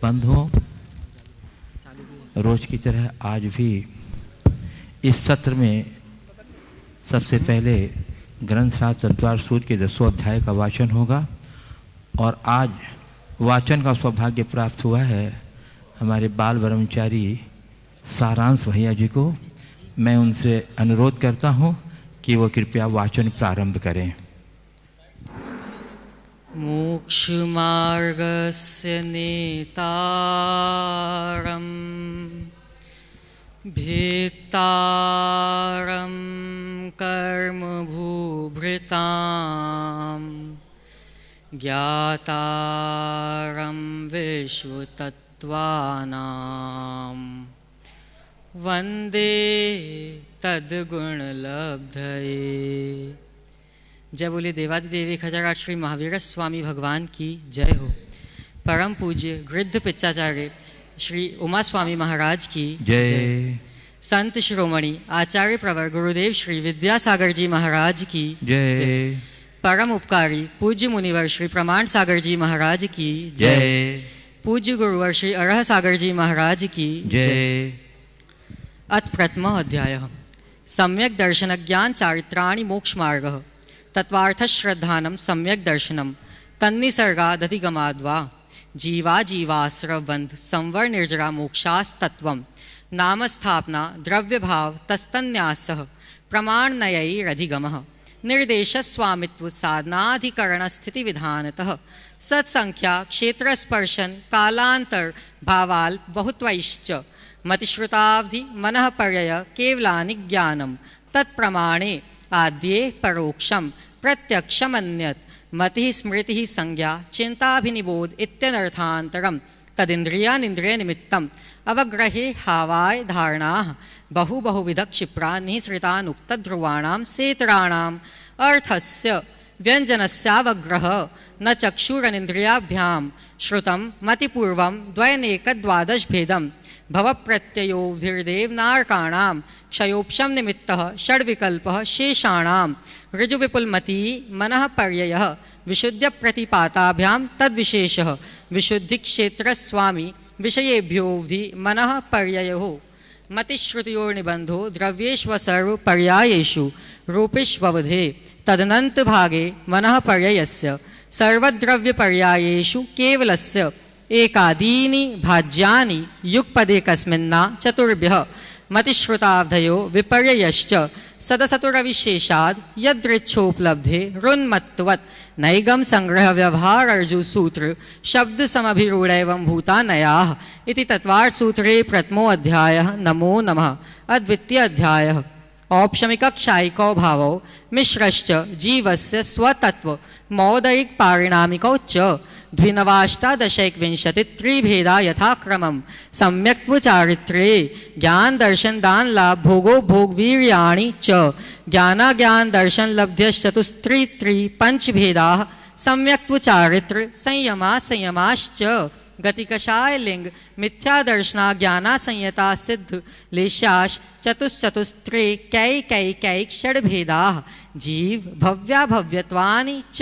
बंधुओं, रोज की तरह आज भी इस सत्र में सबसे पहले ग्रंथ साहब चतुर्थ सूत्र के 10वें अध्याय का वाचन होगा और आज वाचन का सौभाग्य प्राप्त हुआ है हमारे बाल ब्रह्मचारी सारांश भैया जी को। मैं उनसे अनुरोध करता हूं कि वो कृपया वाचन प्रारंभ करें। मोक्षमार्गस्य नेतारं भेत्तारं कर्मभूभृतां ज्ञातारं विश्वतत्त्वानां वन्दे तद्गुणलब्धये। जय बोले देवादिदेव 1008 श्री महावीर स्वामी भगवान की जय हो। परम पूज्य गृद्ध पिच्चाचार्य श्री उमा स्वामी महाराज की जय। संत शिरोमणि आचार्य प्रवर गुरुदेव श्री विद्यासागर जी महाराज की जय। परम उपकारी पूज्य मुनिवर श्री प्रमाण सागर जी महाराज की जय। पूज्य गुरुवर श्री अरह सागर जी महाराज की जय। अथ प्रथम अध्याय सम्यक दर्शन ज्ञान चारित्राणि मोक्ष मार्ग तत्वार्थ श्रद्धानम सम्यक दर्शनम तन्निसर्गादधिगमाद्वा जीवा जीवाश्रवबंध संवर निर्जरा मोक्षास्तत्वम नाम स्थापना द्रव्य भाव तस्तन्यासः प्रमाणनयैरधिगमः निर्देश स्वामित्व साधनाधिकरण स्थिति विधानतः सत्संख्या क्षेत्र स्पर्शन कालांतर भावाल बहुत्वैश्च मतिश्रुतावधि मनः पर्यय केवलानि ज्ञानम तत्प्रमाणे आद्ये परोक्षम प्रत्यक्षमन्यत् मति स्मृति संज्ञा चिंताभिनिबोध इत्यनर्थांतरम तदिंद्रियानिंद्रिय निमित्तम अवग्रहे हावाय धारणाः बहु बहुविध क्षिप्रा निःसृतानुक्त ध्रुवाणां सेतराणाम् अर्थस्य व्यंजनस्यावग्रह न चक्षुरनिंद्रियाभ्यां श्रुतं मतिपूर्वं द्वयनेकद्वादश भेदं भवप्रत्ययोभिर्देवनारकाणां क्षयोपशम निमित्तः षड्विकल्पः शेषाणां ऋजुविपुलमती मनः पर्ययः विशुद्ध प्रतिपाताभ्यां तद्विशेषः विशुद्धिक्षेत्रस्वामी विषयेभ्योऽवधि मनः पर्ययो मतिश्रुतियोर्निबन्धो द्रव्येष्वसर्वपर्यायेषु रूपेष्ववधे तदनन्तभागे मनः पर्ययस्य सर्वद्रव्यपर्यायेषु केवलस्य एकादीनि भाज्यानि युगपदेकस्मिन्ना चतुर्भ्यः मतिश्रुतावधयो विपर्ययश्च सदसतुरविशेषाद् यदृच्छोपलब्धे रुन्मत्तवत् नैगम संग्रह व्यवहार अर्जु सूत्र शब्द समभिरूढैवं भूतानयाः इति तत्वार्थ सूत्रे प्रथमो अध्यायः। नमो नमः। अद्वितीय अध्यायः औपशमिक क्षायिको भावो मिश्रश्च जीवस्य स्वतत्व मौदयिक पारिणामिकौ च द्विनवाष्टादशैकविंशति त्रिभेदा यथाक्रमं सम्यक्त्व चारित्रे ज्ञान दर्शन दान लाभ भोगो भोग वीर्याणि च ज्ञानाज्ञान दर्शन लब्ध्यश्चतुस्त्री त्रि पंचभेदाः सम्यक्त्व चारित्र संयमा संयमाश्च गतिकषाय लिंग मिथ्या दर्शना ज्ञाना संयता सिद्ध लेशाश चतुश्चतुस्त्रे कैकैकैक षड्भेदाः जीव भव्या भव्यत्वानि च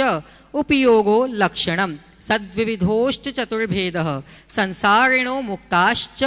उपयोगो लक्षणम् सद्विविधोश्च चतुर्भेदः संसारिणो मुक्ताश्च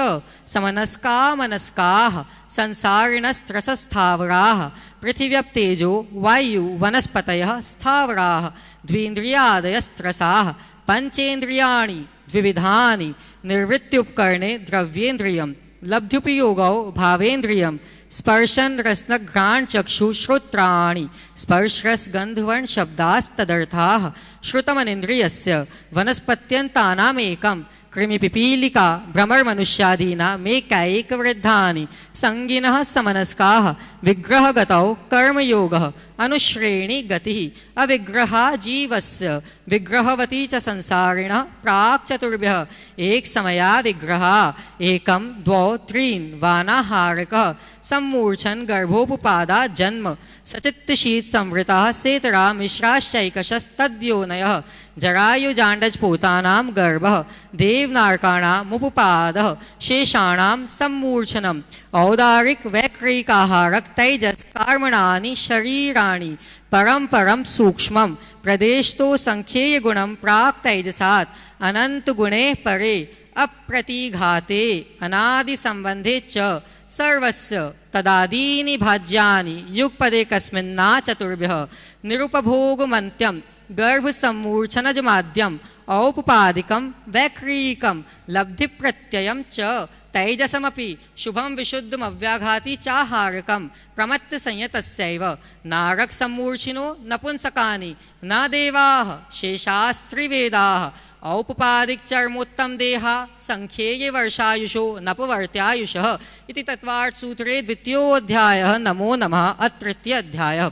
समनस्का मनस्काः संसारिणस्त्रसस्थावराः पृथिव्यप्तेजो वायु वनस्पतयः स्थावराः द्विन्द्रियादयस्त्रसाः पंचेन्द्रियाणि द्विविधानि निर्वृत्युपकरणे द्रव्येन्द्रियं लब्ध्युपयोगौ भावेन्द्रियं स्पर्शन रसनघ्राण चक्षु श्रोत्राणि स्पर्श रस गंधवर्ण शब्दास्तदर्थाः श्रुतमनिन्द्रियस्य वनस्पत्यन्तानामेकं कृमिपिपीलिका भ्रमर मनुष्यादीना मेकैक वृद्धानि संगिनः समनस्काः विग्रहगतौ कर्मयोगः अनुश्रेणी गतिः अविग्रहा जीवस्य विग्रहवती च संसारिणः प्राक् चतुर्भ्यः एक समया विग्रहा एकं द्वौ त्रीन् वानाहारकः सम्मूर्छन् गर्भोपपादा जन्म सचित्तशीत संवृताः सेतरा मिश्राश्चैकशस्तद्योनयः जरायुजाण्डज पोतानां गर्भः देवनारकाणामुपपादः शेषाणां सम्मूर्छनम् औदारिक वैक्रिकाहारक तैजस कर्मणानि शरीराणि परम परम सूक्ष्मं प्रदेशतो संख्येय गुणं प्राक तैजसात् अनंत गुणे परे अप्रतिघाते अनादि संबंधे च सर्वस्य तदादीनि भाज्यानि युगपदे कस्मिन्ना चतुर्भ्यः निरुपभोगमन्त्यं गर्भ सम्मूर्छनज माध्यम औपपादिकं वैक्रीकं लब्धि प्रत्ययं च तैजसमपि शुभं विशुद्धम अव्याघाति चाहारकं प्रमत्त संयतस्यैव नारक सम्मूर्छिनो नपुंसकानि न देवाः शेषास्त्रिवेदाः औपपादिक चर्मोत्तम देहा संख्येय वर्षायुषो नपवर्त्यायुषः इति तत्वार्थ सूत्रे द्वितीयोऽध्यायः। नमो नमः। अत्र तृतीय अध्यायः।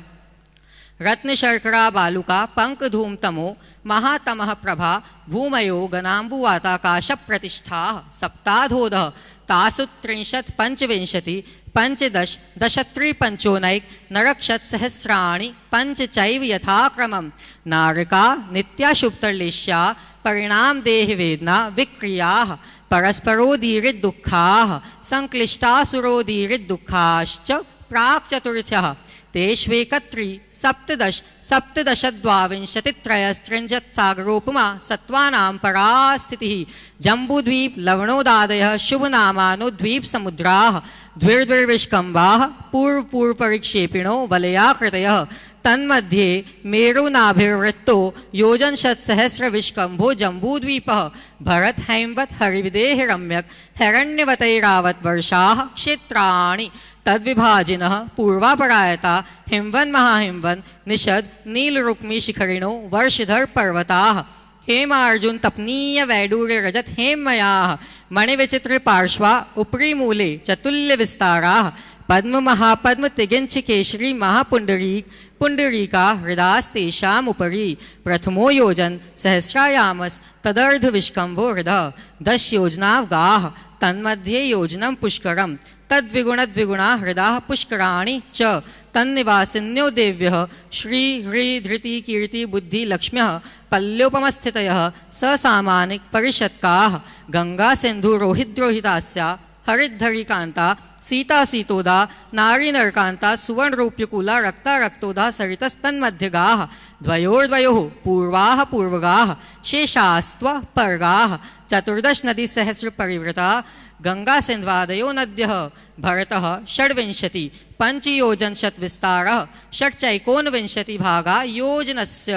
रत्न शर्करा बालुका पंक धूम तमो महातमः प्रभा भूमयो गणाम्बुवाताकाश प्रतिष्ठा सप्ताधोदः तासु त्रिंशत् पंचविंशति पंचदश दशत्री पंचोनैक नरक्षत सहस्राणि पंच चैव यथाक्रमं नारिका नित्या शुभतर्लेश्या परिणाम देह वेदना विक्रियाः परस्परोदीरित दुःखाः संक्लिष्टासुरोदीरित दुःखाश्च प्राक चतुर्थ्यः तेष्वेकत्री सप्तदश सप्तदशद्वाविंशतित्रयस्त्रिंशत् सागरोपमा सत्त्वानां परास्थितिः जम्बूद्वीप लवणोदादयः शुभनामानो द्वीप समुद्राः द्विर्द्विर्विष्कम्बाः पूर्वपूर्वपरिक्षेपिणो वलयाकृतयः तन्मध्ये मेरुनाभिर्वृत्तो योजनशतसहस्रविष्कम्भो जम्बूद्वीपः भरत हैमवत हरिविदेह रम्यक हिरण्यवतैरावत वर्षाः क्षेत्राणि तद्विभाजिनः पूर्वापरायता हिमवन महाहिमवन निषद नीलरुक्मी शिखरिणो वर्षधर पर्वताः हेमार्जुन तपनीय वैडूर्य रजत हेममयाः मणिविचित्र पार्श्वा उपरि मूले चतुल्य विस्ताराः पद्म महापद्म तिगिंच केशरी महापुंडरीक पुंडरीका हृदास्तेषाम् उपरि प्रथमो योजन सहस्रायामस तदर्ध विष्कम्भो हृदः 10 योजनावगाः तन्मध्ये योजनं पुष्करं तद्विगुणद्विगुणा हृदाः पुष्कराणि च तन्निवासिन्यो देव्यः श्री ह्री धृति कीर्ति बुद्धि लक्ष्म्यः पल्योपमस्थितयः ससामानिक परिषत्काः गंगा सिंधु रोहिद्रोहितास्या हरिद्धरिकान्ता सीता सीतोदा नारी नरकांता सुवर्ण रूप्यकूला रक्ता रक्तोदा सरितस्तन्मध्यगाः द्वयोर्द्वयोः पूर्वाः पूर्वगाः शेषास्त्व पर्गाः चतुर्दश नदी सहस्र परिवृता गंगा सिन्ध्वादयो नद्यः भरतः षड्विंशति पंचयोजन शतविस्तारः षट्चैकोनविंशति भागा योजनस्य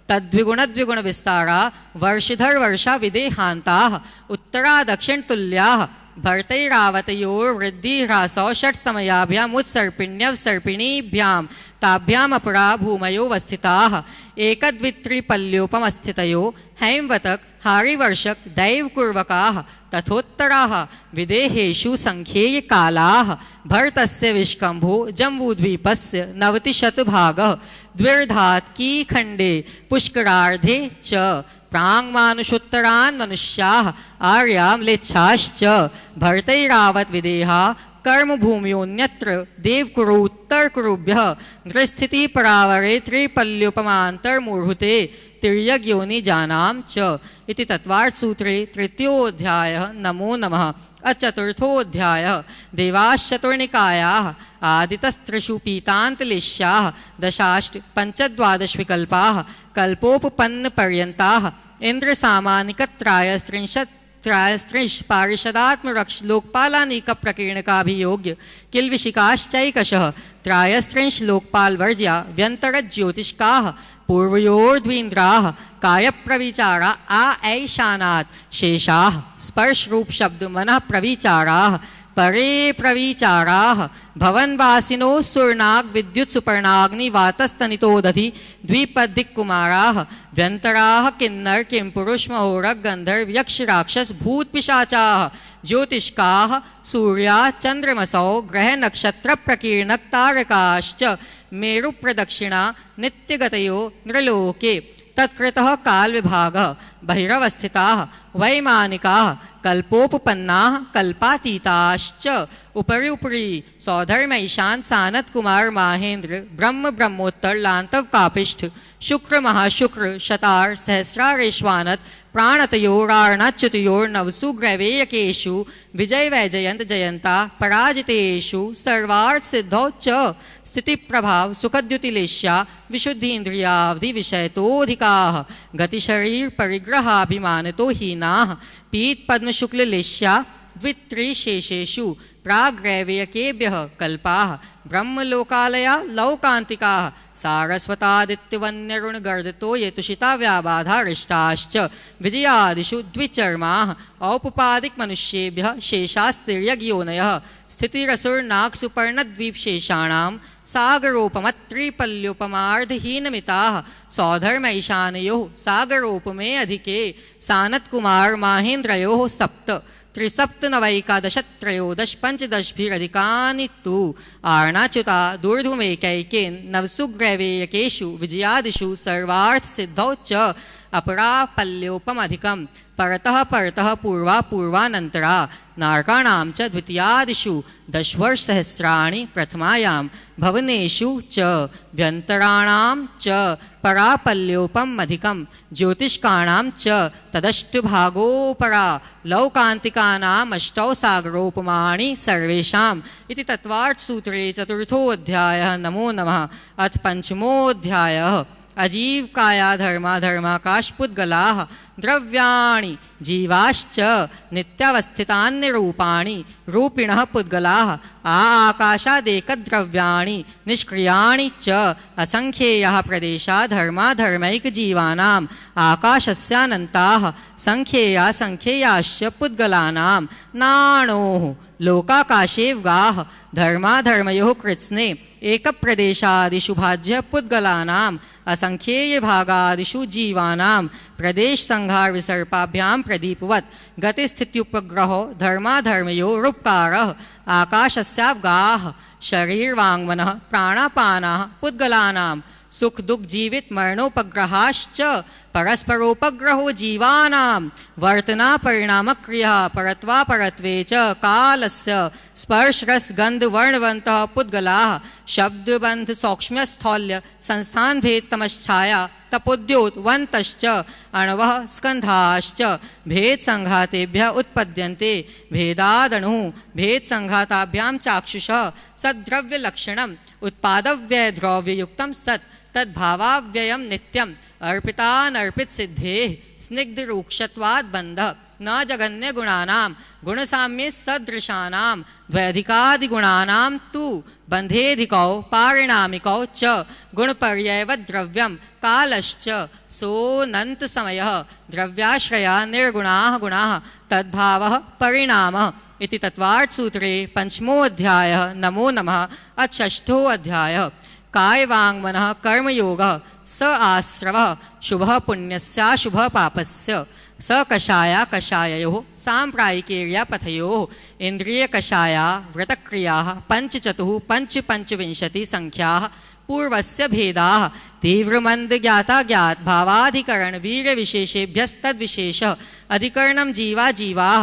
तद्विगुणद्विगुण विस्तारा वर्षधर वर्षा विदेहान्ताः उत्तरा दक्षिण तुल्याः भरतैरावतयोर्वृद्धि ह्रासौ षट् समयाभ्यामुत्सर्पिण्यवसर्पिणीभ्यां ताभ्याम अपरा भूमयोवस्थिताः एकद्वित्रिपल्योपमस्थितयो हैमवतक हारिवर्षक दैवकुर्वकाः तथोत्तराः विदेहेषु संख्येय कालाः भरतस्य विष्कम्भो जम्बूद्वीपस्य 90 भागः द्विर्धात्की खण्डे पुष्करार्धे च प्राङ्मानुषोत्तरान् मनुष्याः आर्या म्लेच्छाश्च भरतैरावत विदेहा कर्मभूम्योऽन्यत्र देवकुरुत्तरकुरुभ्यः नृस्थिति परावरे त्रिपल्योपमान्तर्मूर्हुते तिर्यग्योनि जानां च इति तत्वार्थ सूत्रे तृतीयोऽध्यायः। नमो नमः। चतुर्थोऽध्यायः। देवाश्चतुर्निकायाः आदितस्त्रिषु पीतान्तलेश्याः दशाष्ट पंचद्वादश विकल्पाः कल्पोपपन्नपर्यन्ताः इन्द्रसामानिकत्रयस्त्रिंश पारिषदात्मरक्ष लोकपालानीक प्रकीर्णकाभियोग्य किल्विषिकाश्चैकशः त्रयस्त्रिंश लोकपालवर्ज्या व्यन्तरज्योतिष्काः पूर्वयोर्द्वीन्द्राः कायप्रविचारा ऐशानात् शेषाः स्पर्श रूप शब्द मनः प्रविचाराः परे प्रविचाराः भवनवासिनो सुरनाग विद्युत सुपर्णाग्नि वातस्तनितोदधि द्विपदिक्कुमाराः व्यन्तराः किन्नर किंपुरुष महोरग गंधर्व यक्ष राक्षस भूत पिशाचाः ज्योतिष्काः सूर्या चंद्रमसौ ग्रह नक्षत्र प्रकीर्णक तारकाश्च मेरु प्रदक्षिणा नित्यगतयो नृलोके तत्कृतः काल विभागः बहिरवस्थिताः वैमानिकाः कल्पोपपन्नाः कल्पातीताश्च उपरि उपरि सौधर्म ईशान सानत कुमार माहेंद्र ब्रह्म ब्रह्मोत्तर लांतव कापिष्ठ शुक्र महाशुक्र शतार सहस्रारेश्वानत प्राणतयोरार्णाच्युतयोर्नवसु ग्रैवेयकेषु विजय वैजयंत जयंता पराजितेषु सर्वार्थ सिद्धौ च स्थिति प्रभाव सुखद्युतिलेश्या विशुद्धीन्द्रियावधि विषयतोऽधिकाः गतिशरीर परिग्रहाभिमानितो हीनाः पीत पद्म शुक्ल लेश्या द्वित्रिशेषेषु प्राग्रैवेयकेभ्यः कल्पाः ब्रह्मलोकालया लौकान्तिकाः सारस्वतादित्यवन्यरुणगर्दितो ये तुषिता व्याबाधारिष्टाश्च विजयादिषु द्विचर्माः औपपादिकमनुष्येभ्यः शेषास्तिर्यग्योनयः स्थितिरसुर्नागसुपर्णद्वीपशेषाणां सागरोपमत्रिपल्योपमार्धहीनमिताः सौधर्मैशानयोः सागरोपमे अधिके सानत्कुमार माहेन्द्रयोः सप्त त्रिसप्तनवैकादशत्रयोदश पंचदशभिरधिकानि तु आर्णाच्युता दूर्धुमेकैकेन नवसु ग्रैवेयकेषु विजयादिषु सर्वार्थ सिद्धौ च अपरापल्योपमधिकं परतः परतः पूर्वा पूर्वानन्तरा नारकाणां च द्वितीयादिषु दशवर्षसहस्राणि प्रथमायां भवनेषु च व्यन्तराणां च परापल्योपमधिकं ज्योतिष्काणां च तदष्टभागोपरा लौकान्तिकानामष्टौ सागरोपमाणि सर्वेषाम् इति तत्त्वार्थसूत्रे चतुर्थोऽध्यायः। नमो नमः। अथ पंचमोऽध्यायः। अजीवकाया धर्माकाशपुद्गलाः द्रव्याणि जीवाश्च नित्यावस्थितान्यरूपाणि रूपिणः पुद्गलाः आकाशादेकद्रव्याणि निष्क्रियाणि च असंख्येयाः प्रदेशा धर्माधर्मैकजीवानाम् आकाशस्यानन्ताः संख्येया संख्येयाश्च पुद्गलानां नाणोः लोकाकाशेव्गाः धर्माधर्मयोः कृत्स्ने एकप्रदेशादिषु भाज्य पुद्गलानाम् असंख्येयभागादिषु जीवानां प्रदेश संहार विसर्पाभ्यां प्रदीपवत् गतिस्थित्युपग्रहो धर्माधर्मयोरुपकारः आकाशस्याव्गाः शरीरवाङ्मनः प्राणापानाः पुद्गलानां सुख दुख जीवित मरणोपग्रहाश्च परस्परोपग्रहो जीवानां वर्तना परिणाम क्रिया परत्वा परत्वे च कालस्य स्पर्श रस गंध वर्णवन्तः पुद्गलाः शब्दबंध सौक्ष्म्यस्थौल्य संस्थान भेद तमश्छाया तपोद्योत वन्तश्च अणवः स्कन्धाश्च भेद संघातेभ्यः उत्पद्यन्ते भेदादणुः भेद संघाताभ्यां चाक्षुषः सद्द्रव्य लक्षणम् उत्पादव्यय द्रव्ययुक्तं सत् तद्भावाव्ययं नित्यम् अर्पितानर्पित सिद्धेः स्निग्ध रूक्षत्वात् बन्धः न जगन्य गुणानां गुणसाम्ये सदृशानां द्वैधिकादिगुणानां तु बन्धेधिकौ पारिणामिकौ च गुणपर्ययवद् द्रव्यं कालश्च सोऽनन्त समयः द्रव्याश्रया निर्गुणाः गुणाः तद्भावः परिणामः इति तत्त्वार्थसूत्रे पंचमोऽध्यायः। नमो नमः। अथ षष्ठोऽध्यायः। काय वाङ्मनः कर्मयोगः स आश्रवः शुभः पुण्यस्याशुभः पापस्य स कषाया कषाययोः साम्प्रायिकेर्यापथयोः इन्द्रियकषाया व्रतक्रियाः पंचचतुः पंचविंशति संख्याः पूर्वस्य भेदाः तीव्रमन्द ज्ञाता ज्ञात भावाधिकरण वीर विशेषेभ्यस्तद्विशेषः अधिकरणं जीवा जीवाः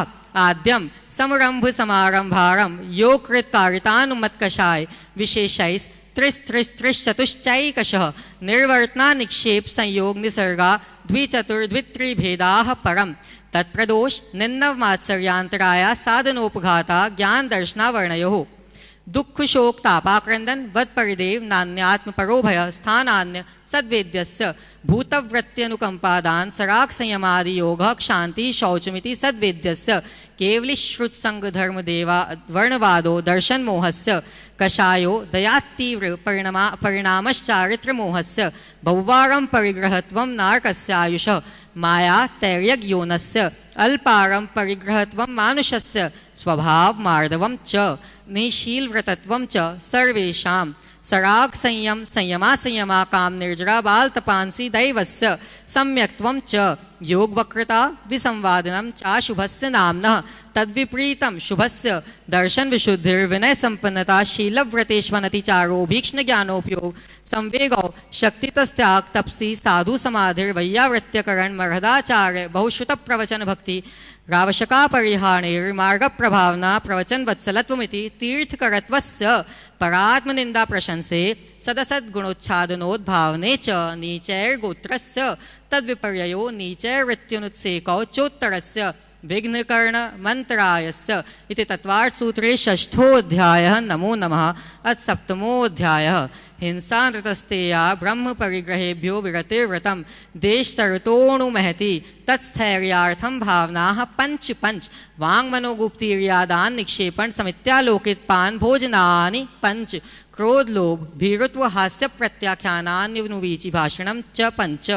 आद्यं समरंभ समारंभारं यो कृत्कारितानुमत्कषाय विशेषैस् त्रिश्चतुश्चैकशः निर्वर्तना निक्षेप संयोग निसर्गा द्विचतुर्द्वित्रिभेदाः परं तत्प्रदोष निन्नवमात्सर्यान्तराया साधनोपघाता ज्ञान दर्शनावर्णयोः दुःख शोक तापाक्रंदन वद परिदेव नान्यात्म परोभय स्थानान्य सद्वेद्यस्य भूतवृत्त्यनुकंपादान सराग संयमादि योग क्षांति शौचमिति सद्वेद्यस्य केवली श्रुत संग धर्म देवा वर्णवादो दर्शन मोहस्य कषायो दयातीव्र परिणामश्चारित्र मोहस्य बहुवारं परिग्रहत्वं नारकस्यायुषः माया तैर्यग्योनस्य अल्पारं परिग्रहत्वं मानुषस्य स्वभाव मार्दवं च निशीलव्रतत्वं च सर्वेषां सराग संयम संयमा संयमा काम निर्जरा बाल तपांसी दैवस्य सम्यक्त्वं च योग वक्रता विसंवादनं चाशुभस्य नाम्नः तद्विपरीतं शुभस्य दर्शन विशुद्धिर्विनय संपन्नता शीलव्रतेष्वनतिचारो भीक्ष्ण ज्ञानोपयोग संवेगौ शक्तितस्त्याग तपसी साधु समाधिर्वैयावृत्यकरण मर्हदाचार्य बहुश्रुत प्रवचन भक्ति रावशका परिहाणेर्मार्ग प्रभावना प्रवचन वत्सलत्वमिति तीर्थकरत्वस्य परात्मनिंदा प्रशंसे सदसद्गुणोच्छादनोद्भावने च नीचैर्गोत्रस्य तद्विपर्ययो नीचैर्वृत्त्युनुत्सेकौ चोत्तरस्य विघ्नकर्ण मंत्रायस्य इति तत्वार्थसूत्रे षष्ठोऽध्यायः। नमो नमः। अथ सप्तमोऽध्यायः। हिंसा नृतस्तेया ब्रह्म परिग्रहेभ्यो विरतिर्व्रतं देश सर्वतोऽणुमहति तत्स्थैर्यार्थं भावनाः पंच पंच वाङ्मनोगुप्तीर्यादान् निक्षेपण समित्यालोकितपान भोजनानि पंच क्रोध लोभ भीरुत्व हास्य प्रत्याख्यानान्युवीचि भाषणं च पंच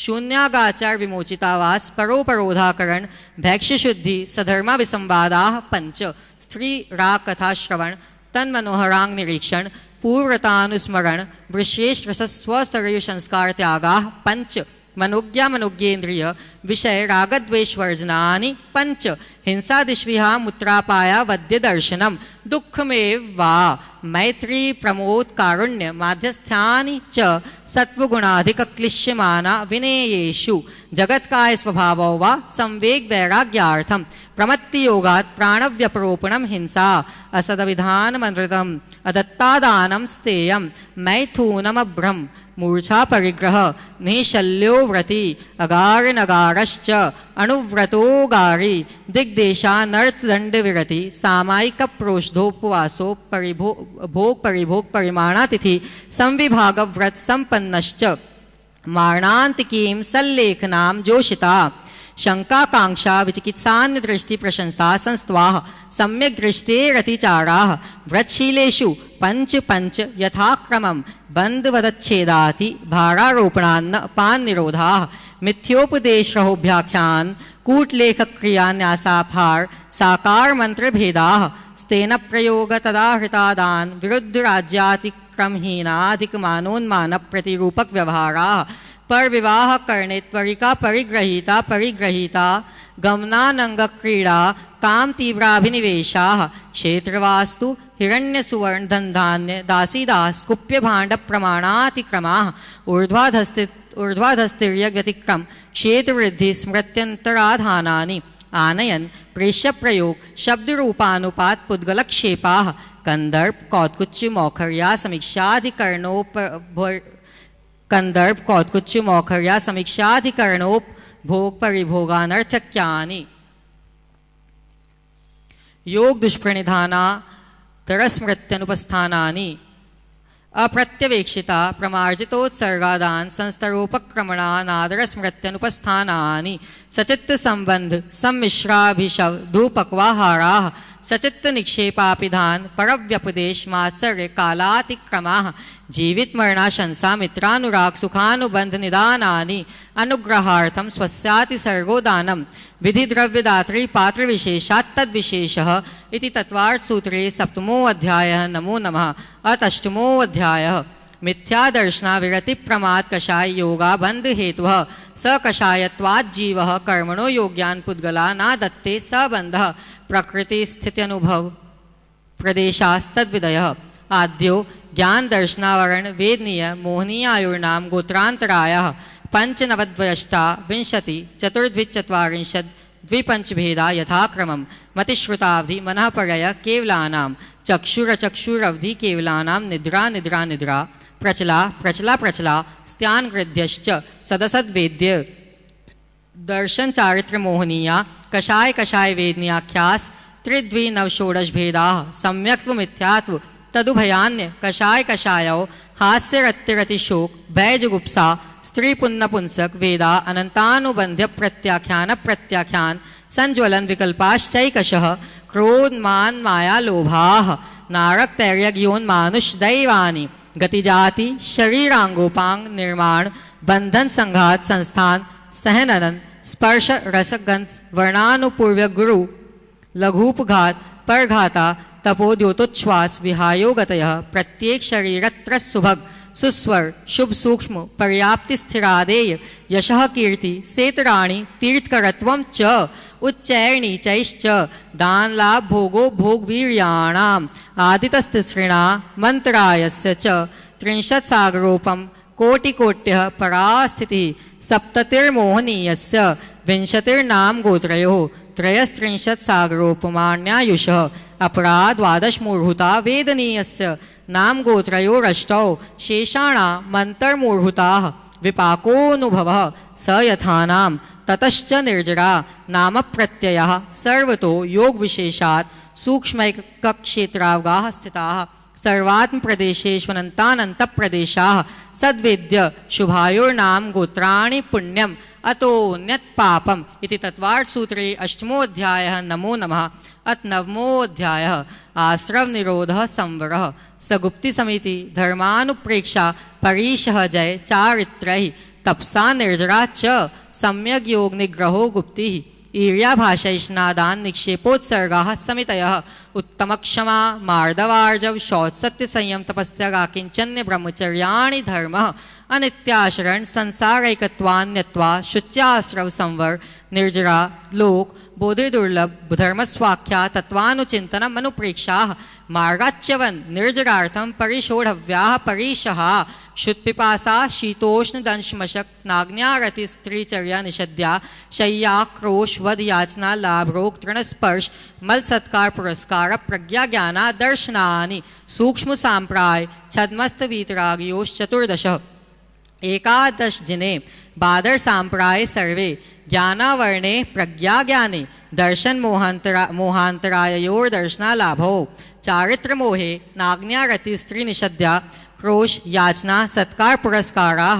शून्यागाचार विमोचितावास परोपरोधाकरण भैक्ष्य शुद्धि सधर्मा विसंवादाः पंच स्त्री राग कथा श्रवण तन्मनोहरांग निरीक्षण पूर्वतानुस्मरण विशेष रसस्वशरीर संस्कार त्यागाः पंच मनोज्ञा मनोज्ञेन्द्रिय विषय रागद्वेषवर्जनानि पंच हिंसादिष्विहा मुत्रापाया वद्य दर्शनम दुःखमेव वा मैत्री प्रमोद कारुण्य माध्यस्थ्यानि च सत्वगुणाधिक क्लिश्यमाना विनेयेषु जगत्काय स्वभावो वा संवेग वैराग्यार्थम प्रमत्ति योगात् प्राणव्यपरोपणम हिंसा असदविधानमनृतम अदत्तादानं स्तेयं मैथुनमभ्रम मूर्छा परिग्रह निशल्यो व्रति अगार नगारश्च अणुव्रतोगारी दिग्देशा नर्तदंड विरति सामायिक प्रोषधोपवासो भोग परिभोग परिमाणातिथि संविभाग व्रत संपन्नश्च मारणांतिकीं सल्लेखनां जोषिता शंकाकांक्षा विचिकित्सान्य दृष्टि प्रशंसा संस्त्वाः सम्यक दृष्टेरतिचाराः व्रतशीलेषु पंच पंच यथाक्रमं बंधवदच्छेदाति भारारोपणान्न पान निरोधाः मिथ्योपदेशरहोभ्याख्यान कूटलेख क्रियान्यासाभार साकार मंत्र भेदाः स्तेन प्रयोग तदा हृतादान विरुद्ध राज्यातिक्रमहीनाधिकमानोन्मान प्रतिरूपक व्यवहाराः पर विवाह करने त्वरिका परिग्रहीता परिग्रहीता गमनानंग क्रीड़ा काम तीव्राभिनिवेशाः क्षेत्रवास्तु हिरण्य सुवर्ण धन धान्य दासीदास कुप्य भांड प्रमाणातिक्रमाः ऊर्ध्वाधस्तिर्यग व्यतिक्रम क्षेत्र वृद्धि स्मृत्यंतराधानानि आनयन प्रेष्य प्रयोग शब्द रूपानुपात पुद्गलक्षेपाः कंदर्प कौत्कुच्च मौखर्या कंदर्प कौत्कुच्च मौखर्या समीक्षाधिकरणोपभोग परिभोगानर्थक्यानि योग दुष्प्रणिधाना तरस्मृत्यनुपस्थानानि अप्रत्यवेक्षिता प्रमार्जितोत्सर्गादान संस्तरोपक्रमणानादरस्मृत्यनुपस्थानानि सचित्त संबंध सम्मिश्राभिषव धूपक्वाहाराः सचित्त निक्षेपापिधान परव्यपदेश मात्सर्य कालातिक्रमाः जीवित मरणाशंसा मित्रानुराग सुखानुबंध निदानानि अनुग्रहार्थम स्वस्याति सर्गोदानम विधि द्रव्यदात्री पात्र विशेषात् तद्विशेषः इति तत्वार्थ सूत्रे सप्तमो अध्यायः। नमो नमः। अथ अष्टमो अध्यायः। मिथ्या दर्शना विरति प्रमाद कषाय योगा बंध हेतुः स कषायत्वात् जीवः कर्मणो योग्यान् पुद्गला न दत्ते स बंधः प्रकृति स्थिति अनुभव प्रदेशास्तद्विदयः आद्यो ज्ञान दर्शनावरण वेदनीय मोहनीयायुर्नाम गोत्रांतरायः पंचनवद्वयष्टा विंशति चतुर्द्विचत्वारिंशत् द्विपंचभेदा यथाक्रमं मतिश्रुतावधि मनः परय केवलानां चक्षुरचक्षुरवधि केवलानां निद्रा निद्रा निद्रा प्रचला प्रचला प्रचला स्त्यान गृध्यश्च सदसद्वेद्य दर्शन चारित्र मोहनीया कषाय कषाय वेदनीयाख्यास त्रिद्वि नवषोडश भेदा सम्यक्त्व मिथ्यात्व तदुभयान्य कषाय कषायो हास्यरतिरतिशोक भयजुगुप्सा स्त्री पुन्न पुंसक वेदा अनंतानुबंध्य प्रत्याख्यान प्रत्याख्यान संज्वलन विकल्पाश्चैकशः क्रोध मान माया लोभाः नारक तैर्यक योन मानुष दैवानि गतिजाति शरीरांगोपांग निर्माण बंधन संघात संस्थान सहननन स्पर्श रसगंध वर्णानुपूर्व गुरु लघुपघात परघाता तपोद्योतोच्छ्वास विहायोगतयः प्रत्येक शरीरत्र सुभग सुस्वर शुभ सूक्ष्म पर्याप्ति स्थिरादेय यशः कीर्ति सेतराणि तीर्थकरत्वं च उच्चैर्नीचैश्च दान लाभ भोगो भोगवीर्याणाम् आदितस्तिसृणा मंत्रायस्य च 30 सागरोपम कोटिकोट्यः परास्थितिः सप्ततिर्मोहनीयस्य विंशतिर्नाम गोत्रयोः त्रयस्त्रिंशत् सागरोपमान्यायुषः अपरा द्वादशमूर्हुता वेदनीयस्य नाम गोत्रयोरष्टौ शेषाणां मन्तर्मूर्हुताः विपाकोऽनुभवः स यथानां ततश्च निर्जरा नाम प्रत्ययः सर्वतो योगविशेषात् सूक्ष्मैकक्षेत्रावगाः स्थिताः सर्वात्म प्रदेशेष्वनन्तानन्तप्रदेशाः सद्वेद्य शुभायोर्नाम गोत्राणि पुण्यम अतोऽन्यत् पापम इति तत्वार्थ सूत्रे अष्टमोऽध्यायः। नमो नमः। अथ नवमोऽध्यायः आश्रव निरोधः संवरः सगुप्ति समिति धर्मानुप्रेक्षा परीशः जय चारित्रैः तपसा निर्जरा च सम्यग् योग निग्रहो गुप्तिः ईर्याभाषैष्णादान् निक्षेपोत्सर्गाः समितयः उत्तमक्षमा मार्दवार्जव शौच सत्य संयम तपस्या किंचन्य ब्रह्मचर्याणि धर्मः अनित्याशरण संसारैकत्वान्यत्वा शुच्याश्रव संवर निर्जरा लोक बोधि दुर्लभ धर्मस्वाख्या तत्वानुचिंतनम अनुप्रेक्षाः मार्गाच्यवन निर्जरार्थम परिशोढव्याः परिशः शुत्पिपासा शीतोष्ण दंशमशक नाग्न्यारति स्त्रीचर्या निषद्या शय्या क्रोश वध याचना लाभ रोग तृणस्पर्श मल सत्कार पुरस्कार प्रज्ञा ज्ञाना दर्शनानि सूक्ष्म सांप्राय छद्मस्त वीतरागियोश चतुर्दश एकादश जिने बादर सांप्राय सर्वे ज्ञानावर्णे प्रज्ञा ज्ञाने दर्शन मोहांतरायोर दर्शना लाभो चारित्र मोहे नाग्न्यारति स्त्री निषद्या क्रोश याचना सत्कार पुरस्काराः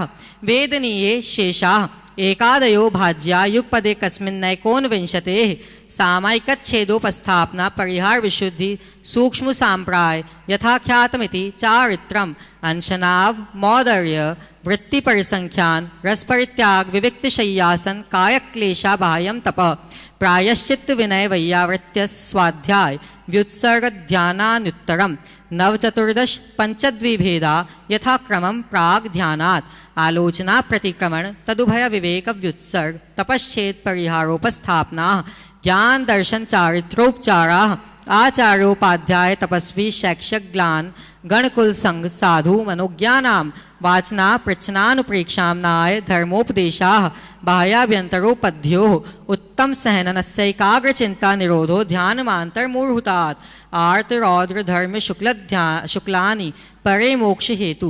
वेदनीये शेषाः एकादयो भाज्या युगपदे कस्मिन्नैकोनविंशतेः सामायिकच्छेदोपस्थापना परिहार विशुद्धि सूक्ष्म सांप्राय यथाख्यातमिति चारित्रम् अंशनाव मौदर्य वृत्ति परिसंख्यान रसपरित्याग विविक्त शय्यासन कायक्लेशा बाह्यम तप प्रायश्चित्त विनय वैयावृत्य स्वाध्याय व्युत्सर्ग ध्यानानुत्तरम नवचतुर्दश पंचद्विभेदा यथाक्रमं प्राग ध्यानात् आलोचना प्रतिक्रमण तदुभय विवेक व्युत्सर्ग तपश्चेद परिहारोपस्थापना ज्ञान दर्शन चारित्रोपचाराः आचार्योपाध्याय तपस्वी शैक्षक ग्लान गणकुल संघ साधु मनोज्ञानां वाचना पृच्छनानुप्रेक्षाम्नाय धर्मोपदेशाः बाह्याभ्यन्तरोपध्योः उत्तम सहननस्यैकाग्र चिंता निरोधो ध्यानमान्तर्मूर्हुतात् आर्त रौद्र धर्म शुक्लानि परे मोक्ष हेतु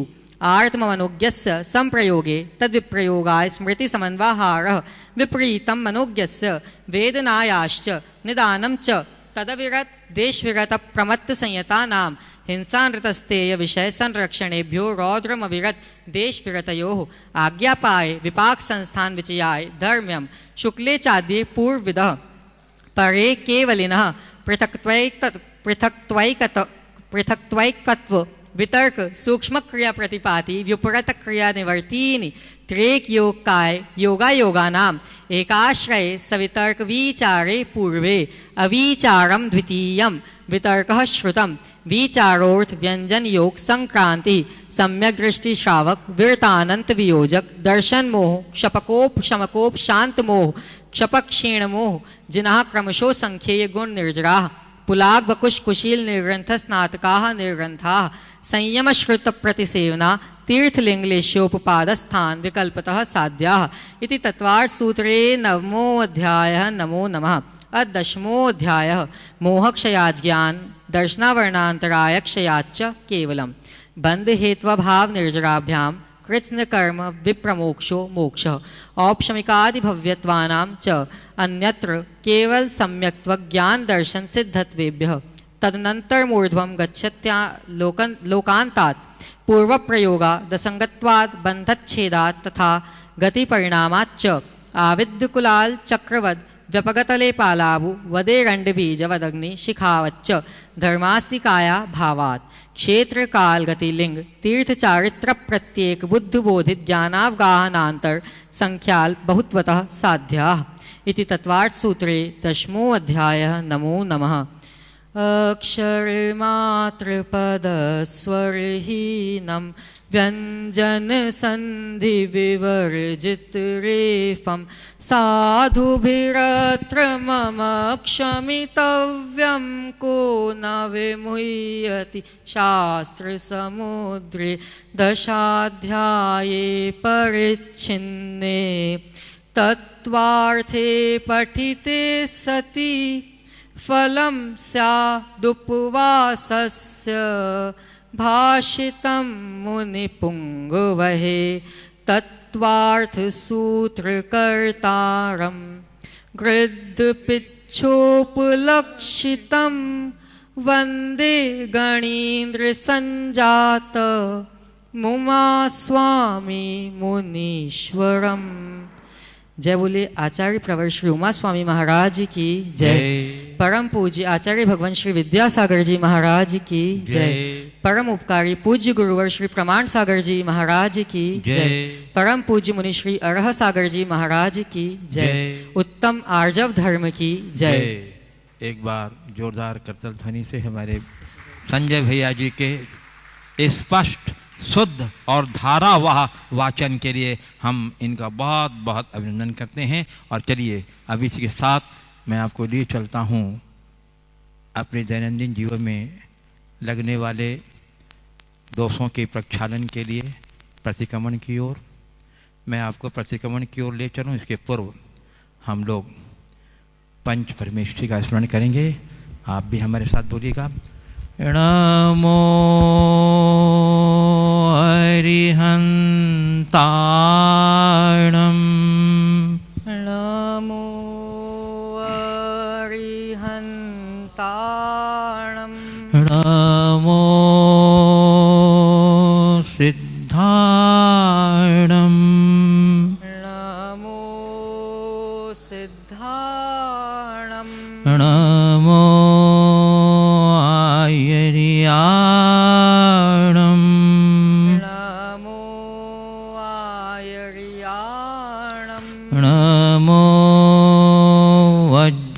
आर्तमनोज्ञस्य संप्रयोगे तद्विप्रयोगाय स्मृति समन्वाहारः विपरीतं मनोज्ञस्य वेदनायाश्च निदानं च तदविरत देशविरत प्रमत्त संयतानां हिंसानृतस्तेय विषय संरक्षणेभ्यो रौद्रमविरत देशविरतयोः आज्ञापाय विपाक संस्थान विचयाय धर्म्यं शुक्ले चाद्ये पूर्वविदः परे केवलिनः पृथक्त्वैकत्व वितर्क सूक्ष्म क्रिया प्रतिपाति व्युपरत क्रिया निवर्तीनि त्रेक योग काय योगायोगानाम् एकाश्रये सवितर्क विचारे पूर्वे अविचारम द्वितीयं वितर्कः श्रुतं विचारोर्थ व्यंजन योग संक्रांति सम्यक दृष्टि श्रावक विरतानंत वियोजक दर्शन मोह क्षपकोप शमकोप शांत मोह क्षपक क्षीण मोह जिन्हा क्रमशो संख्येय गुण निर्जराः पुलाग बकुश कुशील निर्ग्रंथ स्नातकाः निर्ग्रंथाः संयम श्रुत प्रतिसेवना तीर्थलिंगलेश्योपपादस्थान विकल्पतः साध्याः इति तत्वार्थ सूत्रे नवमोऽध्यायः। नमो नमः। दशमोऽध्यायः मोहक्षयाज्ञान दर्शनावर्णान्तरायक्षयाच्च केवलम् बंध हेत्वभाव निर्जराभ्याम कृत्स्न कर्म विप्रमोक्षो मोक्षः औपशमिकादिभव्यत्वानां च अन्यत्र केवल सम्यक्त्व ज्ञान दर्शन सिद्धत्वेभ्यः तदनंतर मूर्ध्वं गच्छत्या लोकान्तात् पूर्व प्रयोगा दसंगत्वाद बंधच्छेदात् तथा गति परिणामाच्च आविद्यकुलाल चक्रवद व्यपगतले पालाभु वदे रंडबीजवदग्नि शिखावच्च धर्मास्तिकाया भावात् क्षेत्र काल गति लिंग तीर्थ चारित्र प्रत्येक बुद्ध बोधित ज्ञानावगाहनांतर संख्याल बहुत्वतः साध्याः इति तत्वार्थ सूत्रे दशमोऽध्यायः। नमो नमः। अक्षरमात्रपदस्वरहीनं व्यंजन संधि विवर्जित रेफं साधुभिरत्र मम क्षमितव्यं को न विमुह्यति शास्त्र समुद्रे दशाध्याये परिच्छिन्ने तत्त्वार्थे पठिते सति फलं स्यादुपवासस्य भाषितं मुनिपुङ्गवहे तत्त्वार्थसूत्रकर्तारं गृध्रपिच्छोपलक्षितं वन्दे गणीन्द्रसञ्जात मुमा स्वामी मुनीश्वरम। जय बोले आचार्य प्रवर श्री उमा स्वामी महाराज की जय। परम पूज्य आचार्य भगवान श्री विद्यासागर जी महाराज की जय। परम उपकारी पूज्य गुरुवर श्री प्रमाण सागर जी महाराज की जय। परम पूज्य मुनि श्री अरह सागर जी महाराज की जय। उत्तम आर्जव धर्म की जय। एक बार जोरदार करतल ध्वनि से हमारे संजय भैया जी के स्पष्ट शुद्ध और धारावाह वाचन के लिए हम इनका बहुत बहुत अभिनंदन करते हैं। और चलिए अब इसी के साथ मैं आपको लिए चलता हूँ अपने दैनंदिन जीवन में लगने वाले दोषों के प्रक्षालन के लिए प्रतिक्रमण की ओर। मैं आपको प्रतिक्रमण की ओर ले चलूँ, इसके पूर्व हम लोग पंच परमेष्ठी का स्मरण करेंगे। आप भी हमारे साथ बोलिएगा। नमो अरिहन्ताणं नमो अरिहन्ताणं नमो सिद्धाणं नमो सिद्धाणं नमो आयर्याणं नमो आयर्याणं नमो वज्रायाणं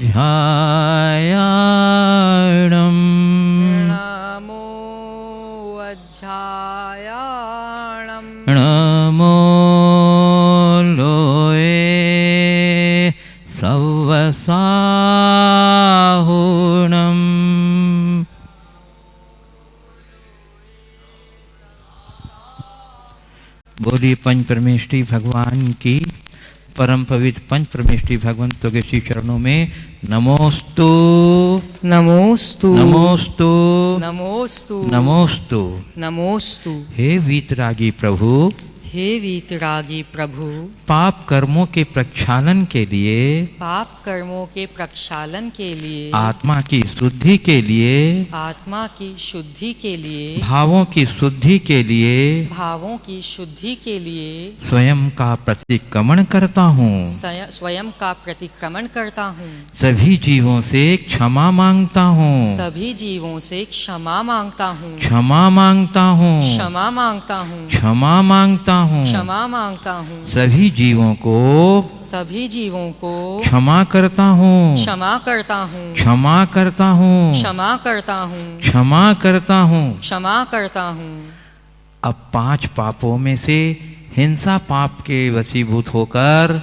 नमो वज्रायाणं नमो लोये सवसाहुणम्। बोली पंच परमेष्ठी भगवान की। परम पवित्र पंच परमेष्ठी भगवंतों के श्री चरणों में नमोस्तु नमोस्तु नमोस्तु नमोस्तु नमोस्तु नमोस्तु। हे वीतरागी प्रभु, हे वीतरागी प्रभु, पाप कर्मों के प्रक्षालन के लिए, पाप कर्मों के प्रक्षालन के लिए, आत्मा की शुद्धि के लिए, आत्मा की शुद्धि के लिए, भावों की शुद्धि के लिए, भावों की शुद्धि के लिए स्वयं का प्रतिक्रमण करता हूँ, स्वयं का प्रतिक्रमण करता हूँ। सभी जीवों से क्षमा मांगता हूँ, सभी जीवों से क्षमा मांगता हूँ, क्षमा मांगता हूँ, क्षमा मांगता हूँ, क्षमा मांगता हूँ, क्षमा मांगता हूँ। सभी जीवों को क्षमा करता हूँ, क्षमा करता हूँ, क्षमा करता हूँ, क्षमा करता हूँ, क्षमा करता हूँ। क्षमा करता हूँ। अब 5 पापों में से हिंसा पाप के वशीभूत होकर,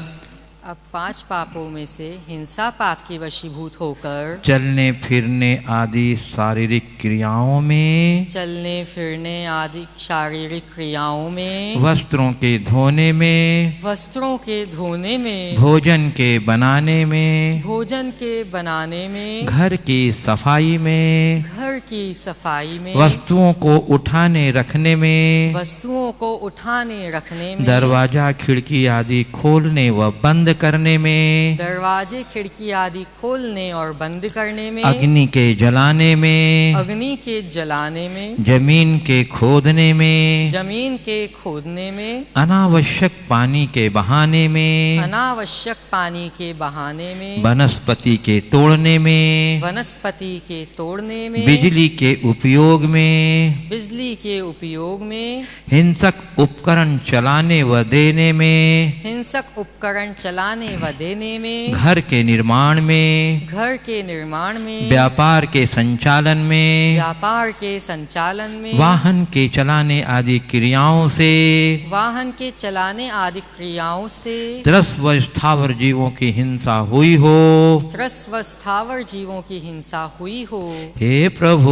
अब 5 पापों में से हिंसा पाप के वशीभूत होकर चलने फिरने आदि शारीरिक क्रियाओं में, चलने फिरने आदि शारीरिक क्रियाओं में, वस्त्रों के धोने में, वस्त्रों के धोने में, भोजन के बनाने में, भोजन के बनाने में, घर की सफाई में, घर की सफाई में, वस्तुओं को उठाने रखने में, वस्तुओं को उठाने रखने में, दरवाजा खिड़की आदि खोलने व बंद करने में, दरवाजे खिड़की आदि खोलने और बंद करने में, अग्नि के जलाने में, अग्नि के जलाने में, जमीन के खोदने में, जमीन के खोदने में, अनावश्यक पानी के बहाने में, अनावश्यक पानी के बहाने में, वनस्पति के तोड़ने में, वनस्पति के तोड़ने में, बिजली के उपयोग में, बिजली के उपयोग में, हिंसक उपकरण चलाने व देने में, हिंसक उपकरण चलाने व देने में, घर के निर्माण में, घर के निर्माण में, व्यापार के संचालन में, व्यापार के संचालन में, वाहन के चलाने आदि क्रियाओं से, वाहन के चलाने आदि क्रियाओं से, त्रस व स्थावर जीवों की हिंसा हुई हो, त्रस व स्थावर जीवों की हिंसा हुई हो। हे प्रभु,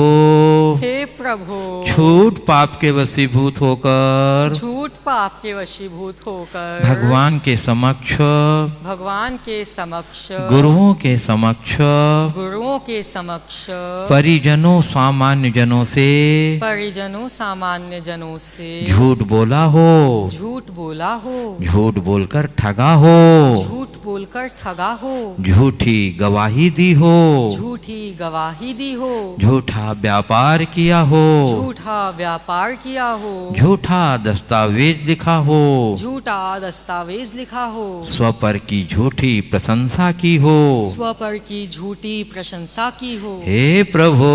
हे प्रभु, झूठ पाप के वशीभूत होकर, झूठ झूठ पाप के वशीभूत होकर भगवान के समक्ष, भगवान के समक्ष, गुरुओं के समक्ष, गुरुओं के समक्ष, परिजनों सामान्य जनों से, परिजनों सामान्य जनों से झूठ बोला हो, झूठ बोला हो, झूठ बोलकर ठगा हो, झूठ बोलकर ठगा हो, झूठी गवाही दी हो, झूठी गवाही दी हो, झूठा व्यापार किया हो, झूठा व्यापार किया हो, झूठा दस्तावेज लिखा हो, झूठा दस्तावेज लिखा हो, स्वपर की झूठी प्रशंसा की हो, स्वपर की झूठी प्रशंसा की हो। हे प्रभु,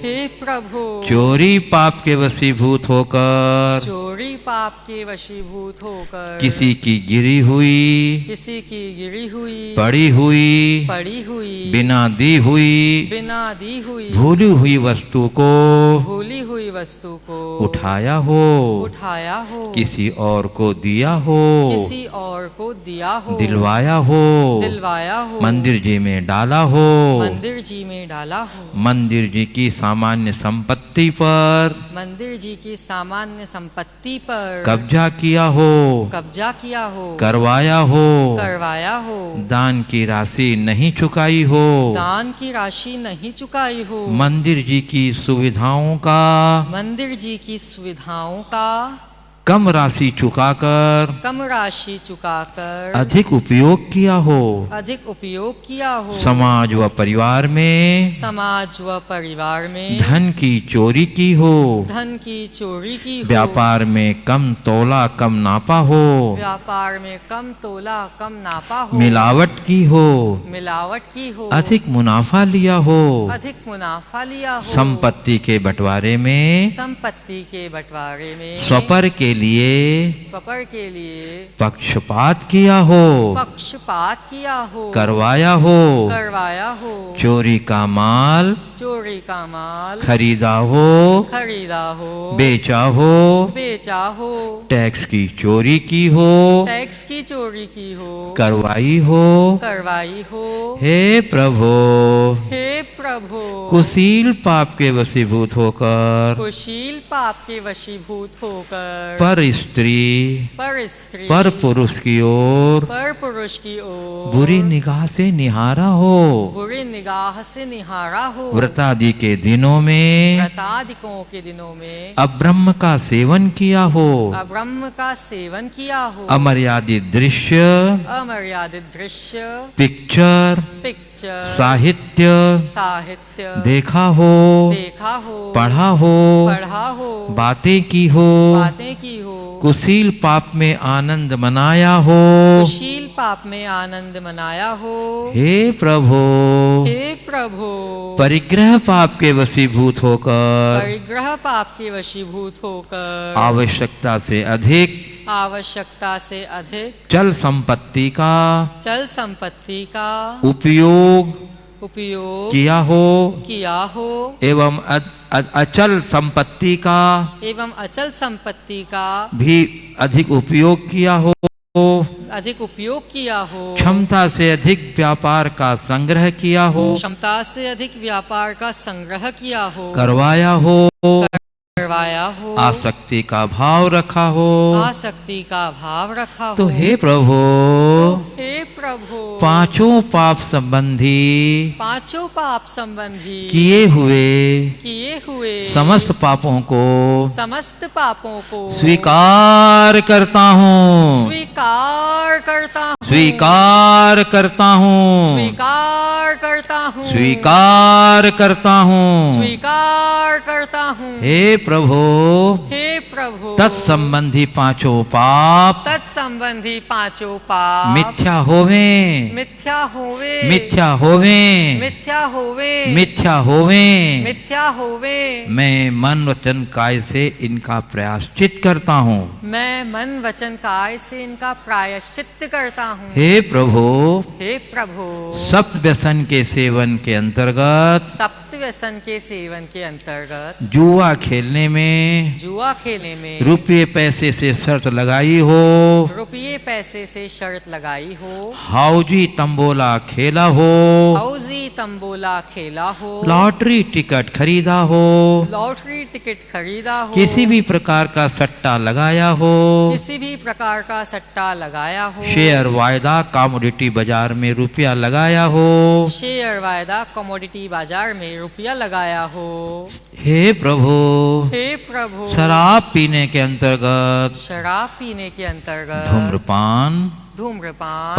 हे प्रभु, चोरी पाप के वशीभूत होकर, चोरी पाप के वशीभूत होकर किसी की गिरी हुई, किसी की गिरी हुई, पड़ी हुई, पड़ी हुई, बिना दी हुई, बिना दी हुई, भूली हुई वस्तु को भूली हुई वस्तु को उठाया हो, उठाया हो, किसी और को दिया हो, किसी और को दिया हो, दिलवाया हो, दिलवाया हो, मंदिर जी में डाला हो, मंदिर जी में डाला हो, मंदिर जी की सामान्य संपत्ति पर मंदिर जी की सामान्य संपत्ति पर कब्जा किया हो, कब्जा किया हो, करवाया हो, करवाया हो, दान की राशि नहीं चुकाई हो, दान की राशि नहीं चुकाई हो, मंदिर जी की सुविधाओं का, मंदिर जी की सुविधाओं का कम राशि चुकाकर, कम राशि चुकाकर अधिक उपयोग किया हो, अधिक उपयोग किया हो, समाज व परिवार में, समाज व परिवार में धन की चोरी की हो, धन की चोरी की हो, व्यापार में कम तोला कम नापा हो, व्यापार में कम तोला कम नापा हो, मिलावट की हो, मिलावट की हो, अधिक मुनाफा लिया हो, अधिक मुनाफा लिया हो, संपत्ति के बंटवारे में, संपत्ति के बंटवारे में स्वपर के लिए, स्वपर के लिए पक्षपात किया हो, पक्षपात किया हो, करवाया हो, करवाया हो, चोरी का माल, चोरी का माल खरीदा हो, खरीदा हो, बेचा हो, बेचा हो, टैक्स की चोरी की हो, टैक्स की चोरी की हो, करवाई हो, करवाई हो। हे प्रभु, हे प्रभु, कुशील पाप के वशीभूत होकर, कुशील पाप के वशीभूत होकर पर स्त्री, पर पुरुष की ओर, पर पुरुष की ओर बुरी निगाह से निहारा हो, बुरी निगाह से निहारा हो, व्रतादि के दिनों में, व्रतादिकों के दिनों में अब्रह्म का सेवन किया हो, अब्रह्म का सेवन किया हो, अमर्यादित दृश्य, अमर्यादित दृश्य, पिक्चर, पिक्चर, साहित्य, साहित्य देखा हो, देखा हो, पढ़ा हो, पढ़ा हो, बातें की हो, बातें की हो, कुशील पाप में आनंद मनाया हो, कुशील पाप में आनंद मनाया हो। हे प्रभु, हे प्रभु, परिग्रह पाप के वशीभूत होकर, परिग्रह पाप के वशीभूत होकर आवश्यकता से अधिक, आवश्यकता से अधिक चल संपत्ति का, चल संपत्ति का उपयोग किया हो एवं अचल संपत्ति का एवं अचल संपत्ति का भी अधिक उपयोग किया हो, अधिक उपयोग किया हो, क्षमता से अधिक व्यापार का संग्रह किया हो, क्षमता से अधिक व्यापार का संग्रह किया हो, करवाया हो, करवाया हो, आसक्ति का भाव रखा हो, आसक्ति का भाव रखा हो। तो हे प्रभु, हे प्रभु, पांचों पाप संबंधी, पांचों पाप संबंधी किए हुए समस्त पापों को, समस्त पापों को स्वीकार करता हूँ, स्वीकार करता हूँ, स्वीकार करता हूँ, स्वीकार करता हूँ, स्वीकार करता हूँ, स्वीकार करता हूँ। हे प्रभु, हे प्रभु, तत्संबंधी पांचों पाप, तत्संबंधी पांचों पाप मिथ्या होवे, मिथ्या होवे, मिथ्या होवे, मिथ्या होवे, मिथ्या होवे, मिथ्या होवे। मैं मन वचन काय से इनका प्रायश्चित करता हूँ, मैं मन वचन काय से इनका प्रायश्चित करता हूँ। हे प्रभु, हे प्रभु, सप्त व्यसन के सेवन के अंतर्गत, सप्त व्यसन के सेवन के अंतर्गत जुआ खेलने में, रुपये पैसे से शर्त लगाई हो, रुपये पैसे से शर्त लगाई हो, हाउजी तंबोला खेला हो, हाउजी तंबोला खेला हो, लॉटरी टिकट खरीदा हो, लॉटरी टिकट खरीदा हो, किसी भी प्रकार का सट्टा लगाया हो, किसी भी प्रकार का सट्टा लगाया हो, शेयर वायदा कमोडिटी बाजार में रुपया लगाया हो, शेयर वायदा कमोडिटी बाजार में रुपया लगाया हो। हे प्रभु, शराब पीने के अंतर्गत, शराब पीने के अंतर्गत धूम्रपान,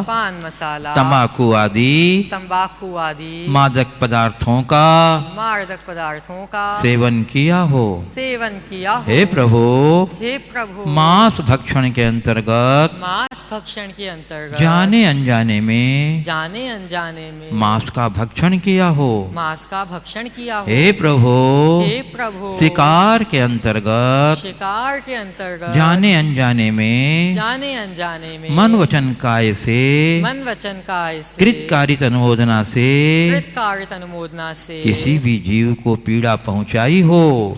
पान मसाला, तंबाकू आदि, मादक पदार्थों का सेवन किया हो, हे प्रभु, मांस भक्षण के अंतर्गत, जाने अनजाने में, मांस का भक्षण किया हो, हे प्रभु, शिकार के अंतर्गत, जाने अनजाने में, मन वचन काय से, कृतकारित अनुमोदना से, किसी भी जीव को पीड़ा पहुंचाई हो,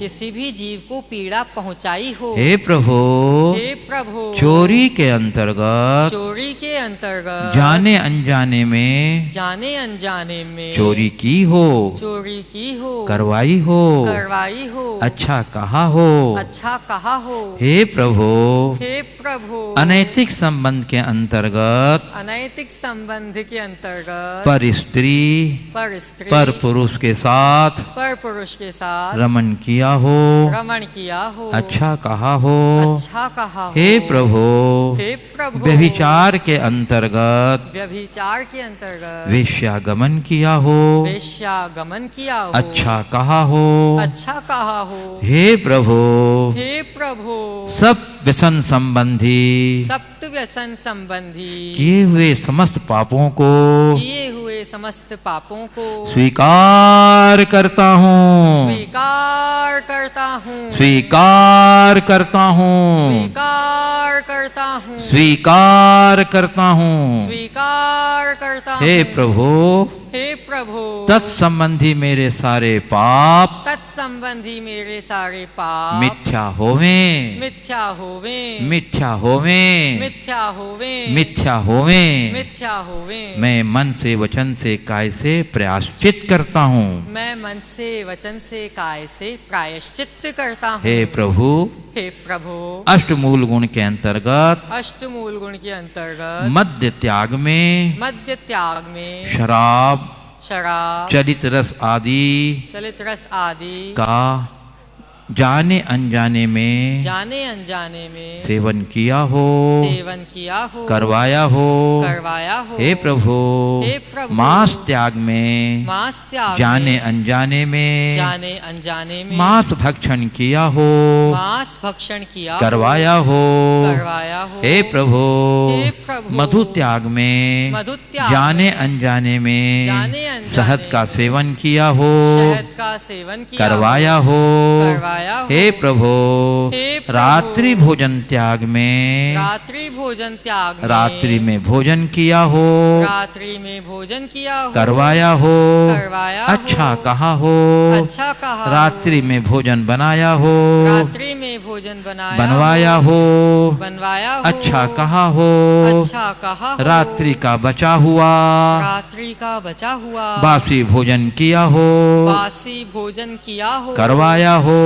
हे प्रभु, चोरी के अंतर्गत, जाने अनजाने में, चोरी की हो, करवाई हो, अच्छा कहा हो, हे प्रभु, अनैतिक संबंध के अंतर्गत, पर स्त्री, पर पुरुष के साथ, रमण किया हो, अच्छा कहा हो, हे प्रभु, व्यभिचार के अंतर्गत, वेश्यागमन किया हो, अच्छा कहा हो, हे प्रभु, सब व्यसन संबंधी, किए हुए समस्त पापों को, स्वीकार करता हूँ, स्वीकार करता हूँ, स्वीकार करता हूँ, हे प्रभु, तत्संबंधी मेरे सारे पाप, मिथ्या होवें, मिथ्या होवें, मैं मन से वचन से काय से प्रायश्चित करता हूँ, हे प्रभु, अष्टमूल गुण के अंतर्गत, मद्य त्याग में, शराब, चलित रस आदि का जाने अनजाने में, सेवन किया हो, करवाया हो, हे प्रभु, मांस त्याग में, जाने अनजाने में, मांस भक्षण किया हो, करवाया हो, हे प्रभु, मधु त्याग में, जाने अनजाने में, शहद का सेवन किया हो, करवाया हो, हे प्रभु, रात्रि भोजन त्याग में, रात्रि में भोजन किया हो, करवाया हो, अच्छा कहा हो, रात्रि में भोजन बनाया हो, बनवाया हो, अच्छा कहा हो, रात्रि का बचा हुआ, बासी भोजन किया हो, करवाया हो,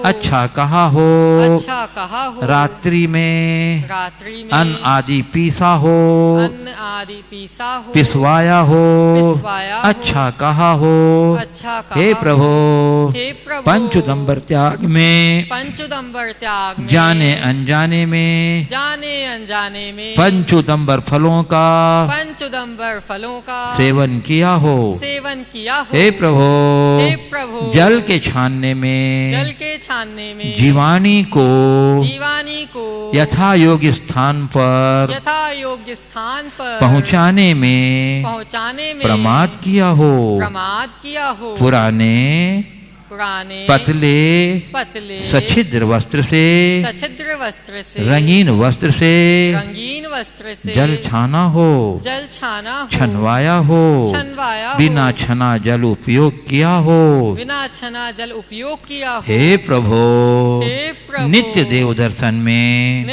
अच्छा कहा हो, रात्रि में अन्न आदि पीसा हो, पिसवाया हो, अच्छा कहा हो, हे प्रभु, पंचुदंबर त्याग में, जाने अनजाने में, पंचुदंबर फलों का, सेवन किया हो, हे प्रभु, जल के छानने में, जीवानी को यथा योग्य स्थान पर पहुँचाने में प्रमाद किया हो, पुराने पुराने पतले पतले सछिद्र वस्त्र से रंगीन वस्त्र से जल छाना हो छनवाया हो बिना छना जल उपयोग किया हो हे प्रभु नित्य देव दर्शन में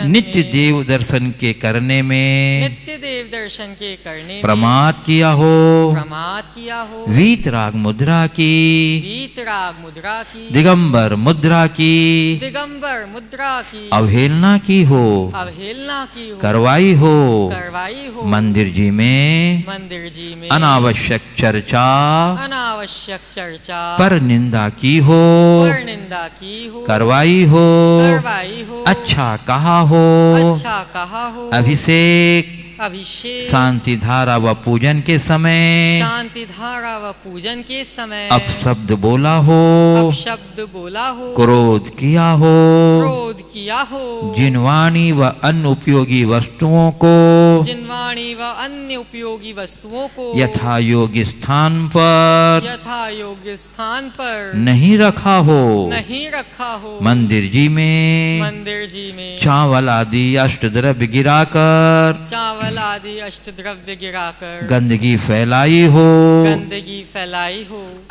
नित्य देव दर्शन के करने में प्रमाद किया हो वीतराग मुद्रा की दिगंबर मुद्रा की अवहेलना की हो करवाई हो मंदिर जी में अनावश्यक चर्चा पर निंदा की हो करवाई हो अच्छा कहा हो अभिषेक शांति धारा व पूजन के समय अपशब्द बोला हो क्रोध किया हो जिनवाणी व अन्य उपयोगी वस्तुओं को यथा योग्य स्थान पर नहीं रखा हो मंदिर जी में चावल आदि अष्टद्रव्य गिराकर गंदगी फैलाई हो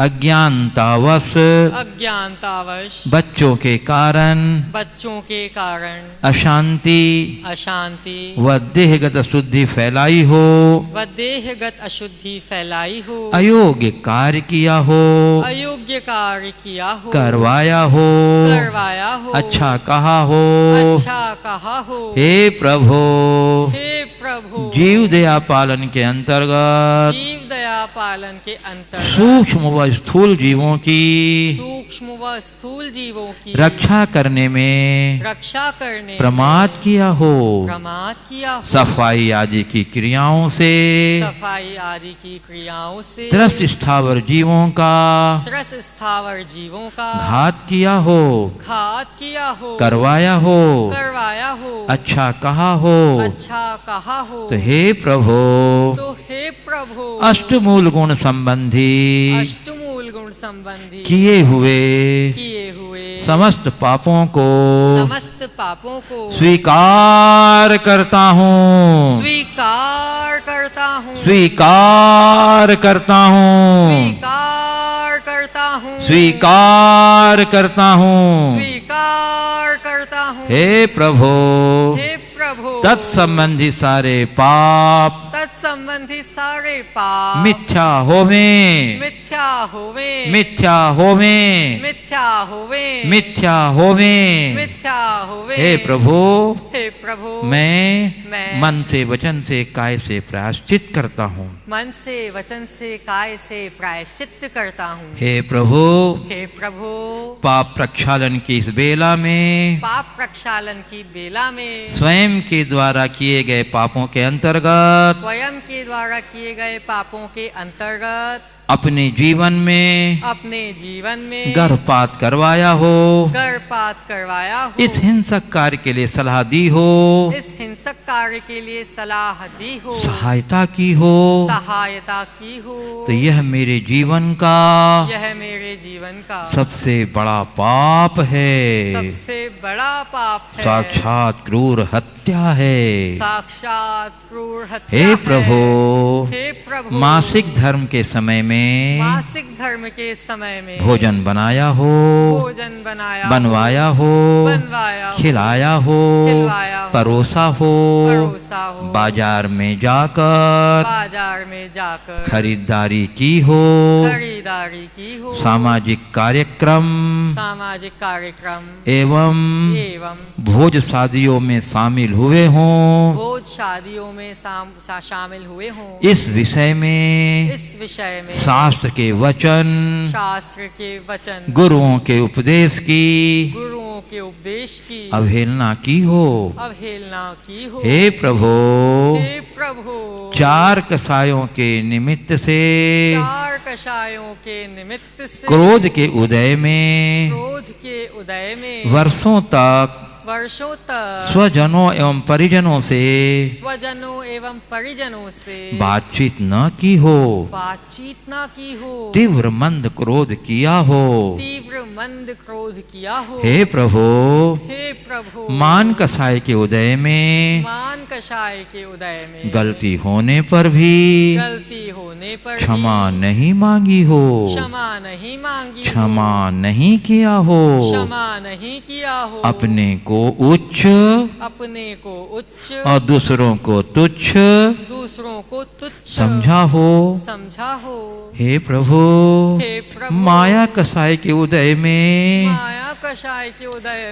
अज्ञानतावश बच्चों के कारण अशांति व देहगत अशुद्धि फैलाई हो अयोग्य कार्य किया हो करवाया हो अच्छा कहा हो हे प्रभु जीव दया पालन के अंतर्गत सूक्ष्म व स्थूल जीवों की रक्षा करने में प्रमाद किया हो सफाई आदि की क्रियाओं से त्रस स्थावर जीवों का घात किया हो करवाया हो अच्छा कहा हो तो हे प्रभु अष्टमूल गुण संबंधी किए हुए समस्त पापों को स्वीकार करता हूँ स्वीकार करता हूँ स्वीकार करता हूँ हे प्रभु तत्संबंधी सारे पाप मिथ्या होवे हे प्रभु मैं मन से वचन से काय से प्रायश्चित करता हूँ हे प्रभु पाप प्रक्षालन की इस बेला में स्वयं के द्वारा किए गए पापों के अंतर्गत अपने जीवन में गर्भपात करवाया हो इस हिंसक कार्य के लिए सलाह दी हो सहायता की हो तो यह मेरे जीवन का सबसे बड़ा पाप है साक्षात क्रूर हत्या है हे प्रभु मासिक धर्म के समय में भोजन बनाया हो बनवाया हो खिलाया हो परोसा हो बाजार में जाकर खरीदारी की हो सामाजिक कार्यक्रम एवं भोज शादियों में शामिल हुए हों इस विषय में शास्त्र के वचन गुरुओं के उपदेश की अवहेलना की हो हे प्रभु चार कसायों के निमित्त से क्रोध के उदय में वर्षों तक वर्षों तक स्वजनों एवं परिजनों से बातचीत न की हो, तीव्र मंद क्रोध किया हो। हे प्रभु, मान कसाय के उदय में गलती होने पर भी क्षमा नहीं मांगी हो, क्षमा नहीं किया हो, अपने को उच्च और दूसरों को तुच्छ समझा हो। हे प्रभु, माया कसाय के उदय में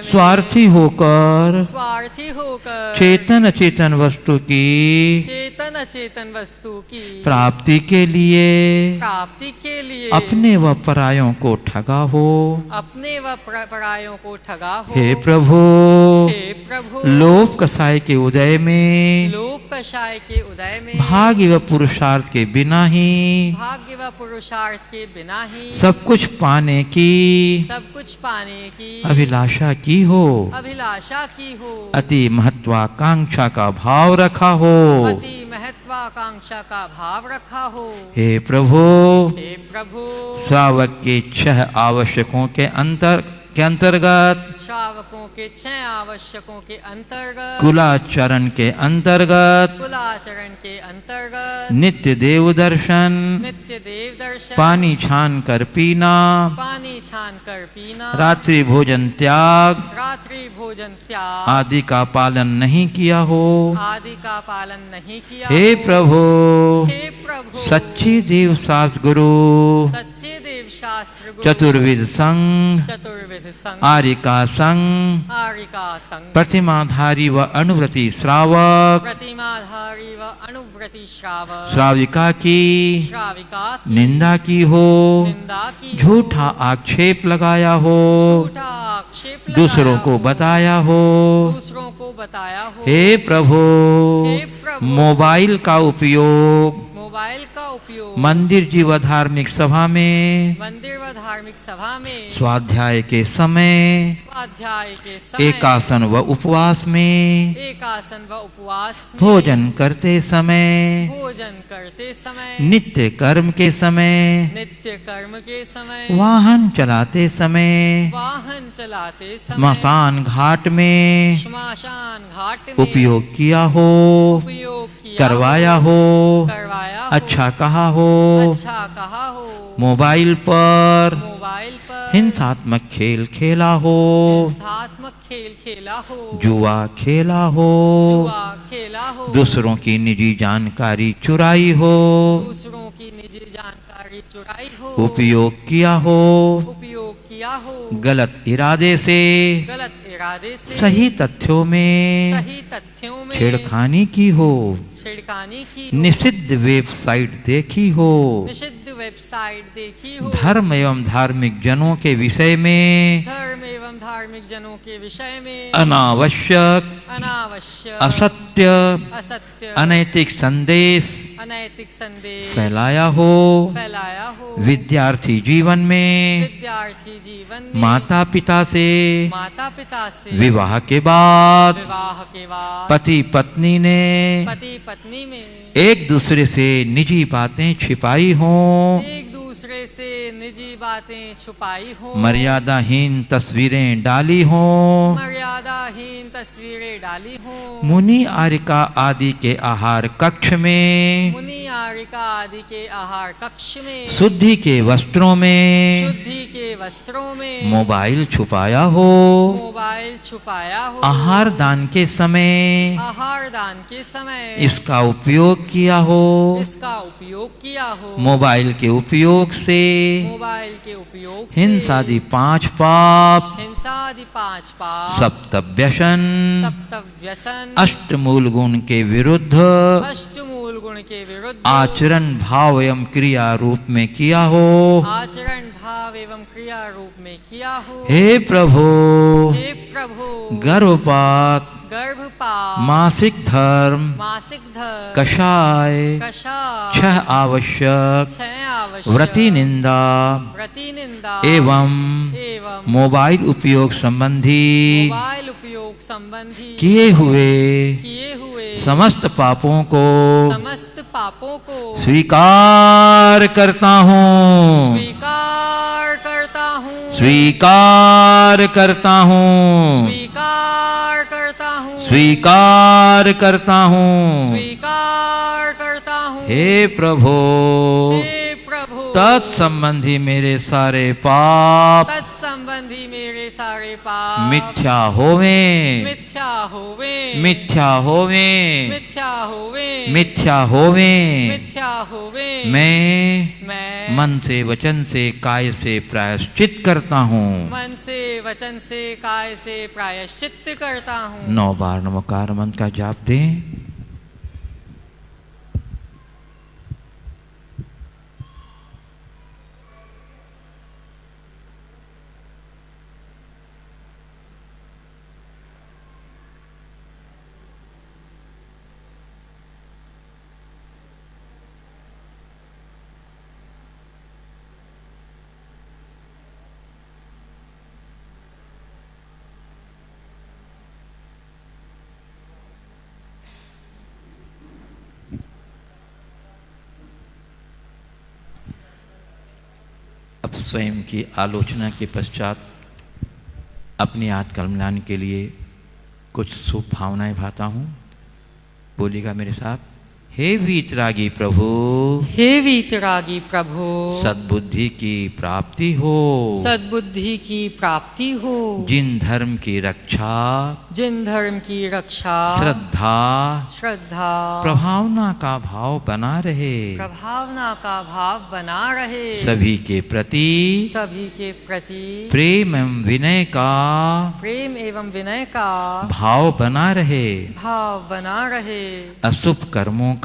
स्वार्थी होकर चेतन अचेतन वस्तु की प्राप्ति के लिए अपने व परायों को ठगा हो। हे प्रभु, लोभ कसाय के उदय में भाग्य व पुरुषार्थ के बिना ही सब कुछ पाने की अभिलाषा की हो, अति महत्वाकांक्षा का भाव रखा हो। हे प्रभु, श्रावक के 6 आवश्यकों के अंतर्गत कुलाचरण के अंतर्गत नित्य देव दर्शन, पानी छान कर पीना, रात्रि भोजन त्याग आदि का पालन नहीं किया हो। हे प्रभु, सच्ची देव शास्त्र गुरु, चतुर्विध संघ, आरिका संघ, प्रतिमाधारी व अनुव्रती श्रावक, श्राविका की निंदा की हो, झूठा आक्षेप लगाया हो, दूसरों को बताया हो। हे प्रभु, मोबाइल का उपयोग मंदिर जीव धार्मिक सभा में स्वाध्याय के समय एकासन व उपवास में भोजन करते समय नित्य कर्म के समय वाहन चलाते समय स्मशान घाट में उपयोग किया हो, करवाया हो, अच्छा कहा हो। मोबाइल पर हिंसात्मक खेल खेला हो, जुआ खेला हो, दूसरों की निजी जानकारी चुराई हो, उपयोग किया हो, गलत इरादे से सही तथ्यों में छेड़खानी की हो, निषिद्ध वेबसाइट देखी हो, धर्म एवं धार्मिक जनों के विषय में अनावश्यक असत्य अनैतिक संदेश फैलाया हो। विद्यार्थी जीवन में माता पिता से विवाह के बाद पति पत्नी ने एक दूसरे से निजी बातें छिपाई हों, मर्यादाहीन तस्वीरें डाली हों, मुनि आरिका आदि के आहार कक्ष में शुद्धि के वस्त्रों में मोबाइल छुपाया हो, आहार दान के समय इसका उपयोग किया हो, मोबाइल के उपयोग से हिंसादि 5 पाप, सप्तव्यसन, अष्टमूल गुण के विरुद्ध आचरण भाव एवं क्रिया रूप में किया हो। हे प्रभु, गर्भपात, गर्भपात, मासिक धर्म, कषाय, 6 आवश्यक, व्रति निंदा एवं मोबाइल उपयोग संबंधी किए हुए समस्त पापों को स्वीकार करता हूँ, स्वीकार करता हूँ, स्वीकार करता हूँ, स्वीकार करता हूँ, स्वीकार करता हूँ, स्वीकार करता हूँ। हे प्रभु, तत्संबंधी मेरे सारे पाप, तत्संबंधी मेरे सारे पाप मिथ्या होवे, मिथ्या होवे, मिथ्या होवे, मिथ्या होवे, मिथ्या होवे, मिथ्या होवे। मैं मन से, वचन से, काय से प्रायश्चित करता हूँ, मन से, वचन से, काय से प्रायश्चित करता हूँ। 9 बार नमोकार मंत्र का जाप दें। अब स्वयं की आलोचना के पश्चात अपनी आत्मकल्याण के लिए कुछ शुभ भावनाएं भाता हूँ। बोलिएगा मेरे साथ। हे वीतरागी प्रभु, हे वीतरागी प्रभु, सद्बुद्धि की प्राप्ति हो, सद्बुद्धि की प्राप्ति हो। जिन धर्म की रक्षा, जिन धर्म की रक्षा, श्रद्धा, श्रद्धा, प्रभावना का भाव बना रहे, प्रभावना का भाव बना रहे। सभी के प्रति, सभी के प्रति प्रेम एवं विनय का, प्रेम एवं विनय का भाव बना रहे, भाव बना रहे। अशुभ कर्मों का,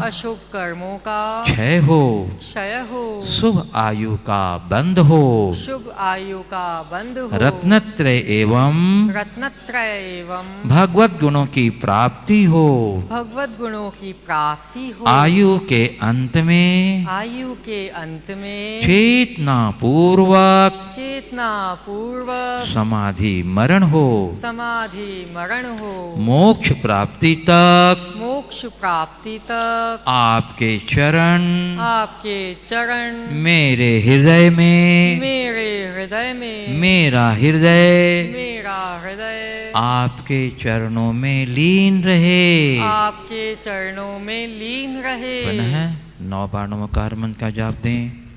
अशुभ कर्मों का क्षय हो, क्षय हो। शुभ आयु का बंध हो, शुभ आयु का बंध हो। रत्नत्रय एवं, रत्नत्रय एवं भगवत गुणों की प्राप्ति हो, भगवत गुणों की प्राप्ति हो। आयु के अंत में, आयु के अंत में चेतना पूर्वक, चेतना पूर्वक समाधि मरण हो, समाधि मरण हो। मोक्ष प्राप्ति तक, मोक्ष प्राप्ति तक आपके चरण, आपके चरण मेरे हृदय में, मेरे हृदय में, मेरा हृदय, मेरा हृदय आपके चरणों में लीन रहे, आपके चरणों में लीन रहे। पुनः 9 बार नमोकार मंत्र का जाप दें।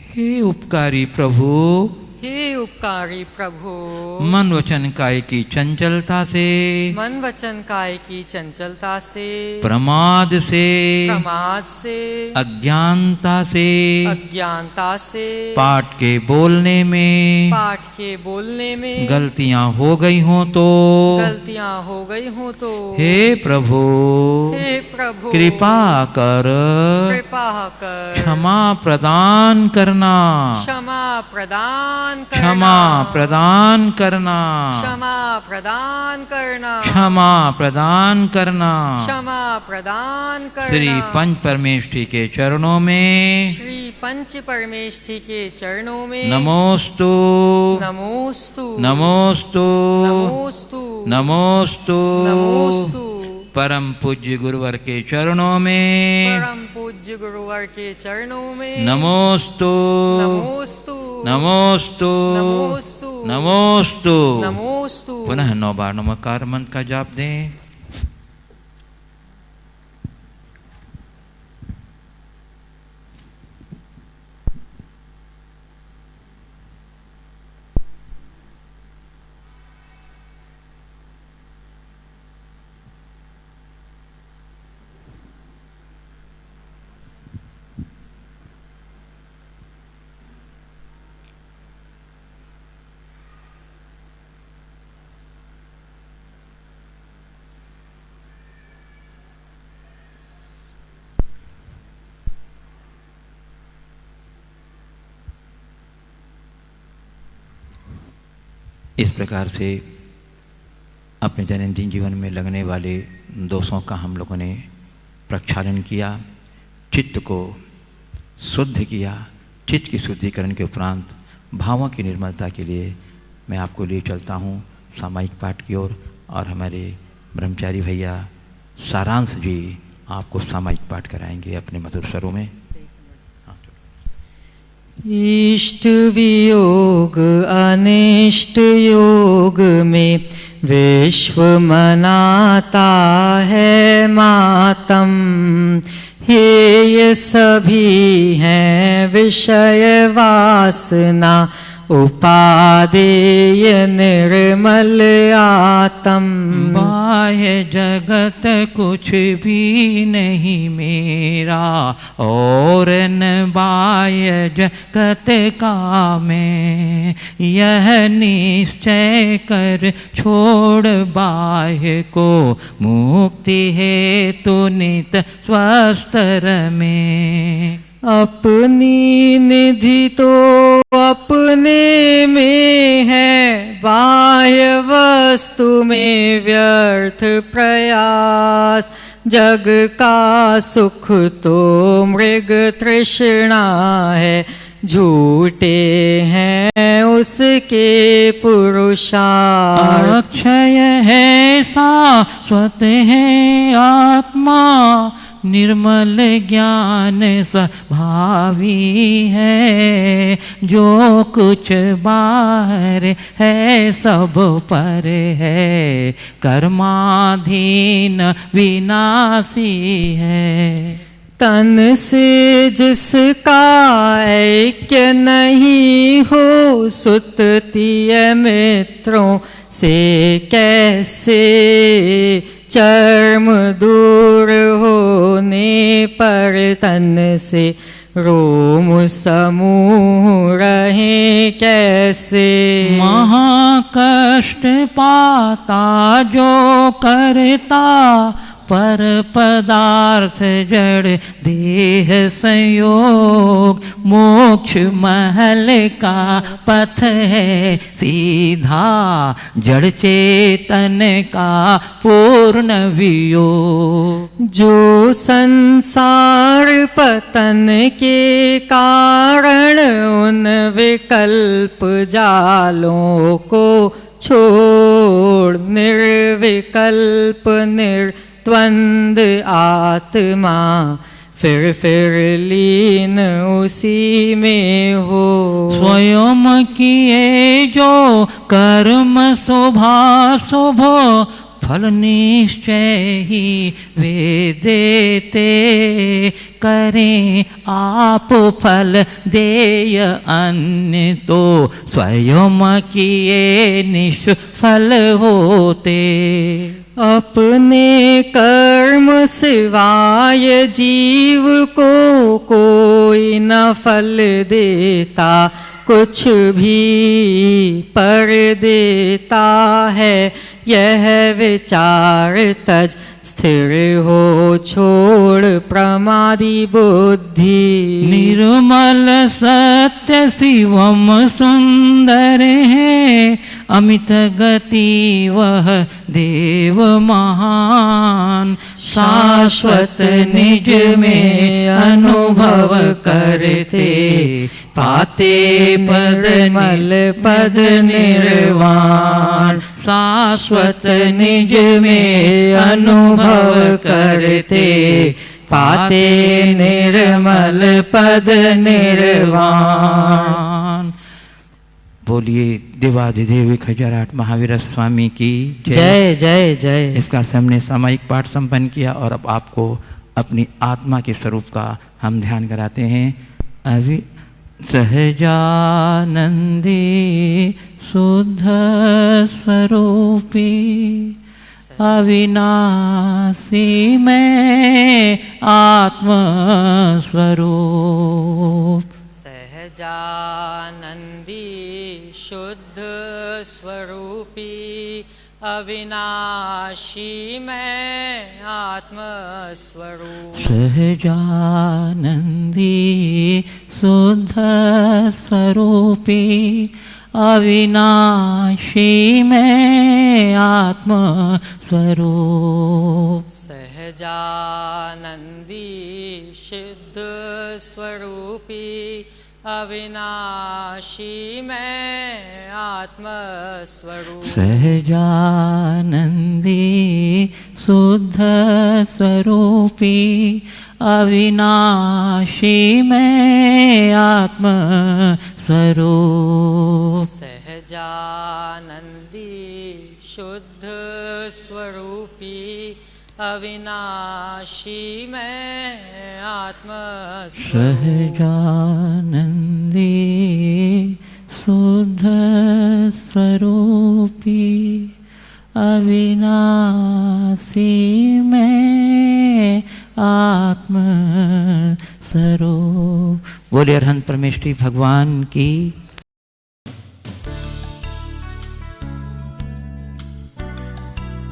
हे उपकारी प्रभु, हे उपकारी प्रभु, मन वचन काय की चंचलता से, मन वचन काय की चंचलता से, प्रमाद से, प्रमाद से, अज्ञानता से, अज्ञानता से, पाठ के बोलने में, पाठ के बोलने में गलतियां हो गई हो तो, गलतियां हो गई हो तो, हे प्रभु, हे प्रभु, कृपा कर, कृपा कर क्षमा प्रदान करना, क्षमा प्रदान, क्षमा प्रदान करना, क्षमा प्रदान करना, क्षमा प्रदान करना, क्षमा प्रदान करना। श्री पंच परमेष्ठी के चरणों में, श्री पंच परमेष्ठी के चरणों में नमोस्तु, नमोस्तु, नमोस्तु, नमोस्तु, नमोस्तु, नमोस्तु। परम पूज्य गुरुवर के चरणों में, परम पूज्य गुरुवर के चरणों में नमोस्तु, नमोस्तु, नमोस्तु, नमोस्तु, नमोस्तु, नमोस्तु। पुनः 9 बार नमोकार मंत्र का जाप दें। इस प्रकार से अपने दैनंदिन जीवन में लगने वाले दोषों का हम लोगों ने प्रक्षालन किया, चित्त को शुद्ध किया। चित्त की शुद्धिकरण के उपरांत भावों की निर्मलता के लिए मैं आपको ले चलता हूँ सामायिक पाठ की ओर, और हमारे ब्रह्मचारी भैया सारांश जी आपको सामायिक पाठ कराएंगे अपने मधुर स्वरों में। इष्ट वियोग अनिष्ट योग में विश्व मनाता है मातम, हे सभी हैं विषय वासना उपादेय निर्मल आत्म। बाह्य जगत कुछ भी नहीं मेरा, और न बाह्य जगत का मैं, यह निश्चय कर छोड़ बाह्य को, मुक्ति है तो नित स्वस्थ में। अपनी निधि तो अपने में है, बाह्य वस्तु में व्यर्थ प्रयास, जग का सुख तो मृग तृष्णा है, झूठे हैं उसके पुरुषार्थ। अक्षय है शाश्वत है आत्मा, निर्मल ज्ञान स्वभावी है, जो कुछ बाहर है सब पर है, कर्माधीन विनाशी है। तन से जिसका ऐक्य नहीं हो, सुततीय मित्रों से कैसे, चर्म दूर होने पर तन से रोम समूह रहे कैसे। महाकष्ट पाता जो करता, पर पदार्थ जड़ देह संयोग, मोक्ष महल का पथ है सीधा, जड़ चेतन का पूर्ण वियोग। जो संसार पतन के कारण उन विकल्प जालों को छोड़, निर्विकल्प निर्द्वंद आत्मा फिर लीन उसी में हो। स्वयं किए जो कर्म शुभाशुभ, फल निश्चय ही वे देते, करें आप फल देय अन्य तो, स्वयं किए निष्फल होते। अपने कर्म सिवाय जीव को कोई न फल देता, कुछ भी पर देता है यह विचार तज, स्थिर हो छोड़ प्रमादी बुद्धि। निर्मल सत्य शिवम सुंदर है, अमित गति वह देव महान, शाश्वत निज में अनुभव करते, पाते निर्मल पद निर्वाण। शाश्वत निज में अनुभव करते, पाते निर्मल पद निर्वाण। बोलिए देवाधिदेव खजराट महावीर स्वामी की जय जय जय। इसका हमने सामायिक पाठ संपन्न किया, और अब आपको अपनी आत्मा के स्वरूप का हम ध्यान कराते हैं। अभी सहजानंदी शुद्ध स्वरूपी, अविनाशी में आत्म स्वरूप। सहजानंदी शुद्ध स्वरूपी, अविनाशी में आत्म स्वरूप। सहजानंदी शुद्ध स्वरूपी, अविनाशी मैं आत्म स्वरूप। सहजानंदी शुद्ध स्वरूपी अविनाशी मैं आत्म स्वरूप। सहजानंदी शुद्ध स्वरूपी अविनाशी मैं आत्म स्वरूप। सहजानंदी शुद्ध स्वरूपी अविनाशी मैं आत्म सहजानंदी शुद्ध स्वरूपी अविनाशी मैं आत्म स्वरूप। बोले अरहंत परमेश्वरी भगवान की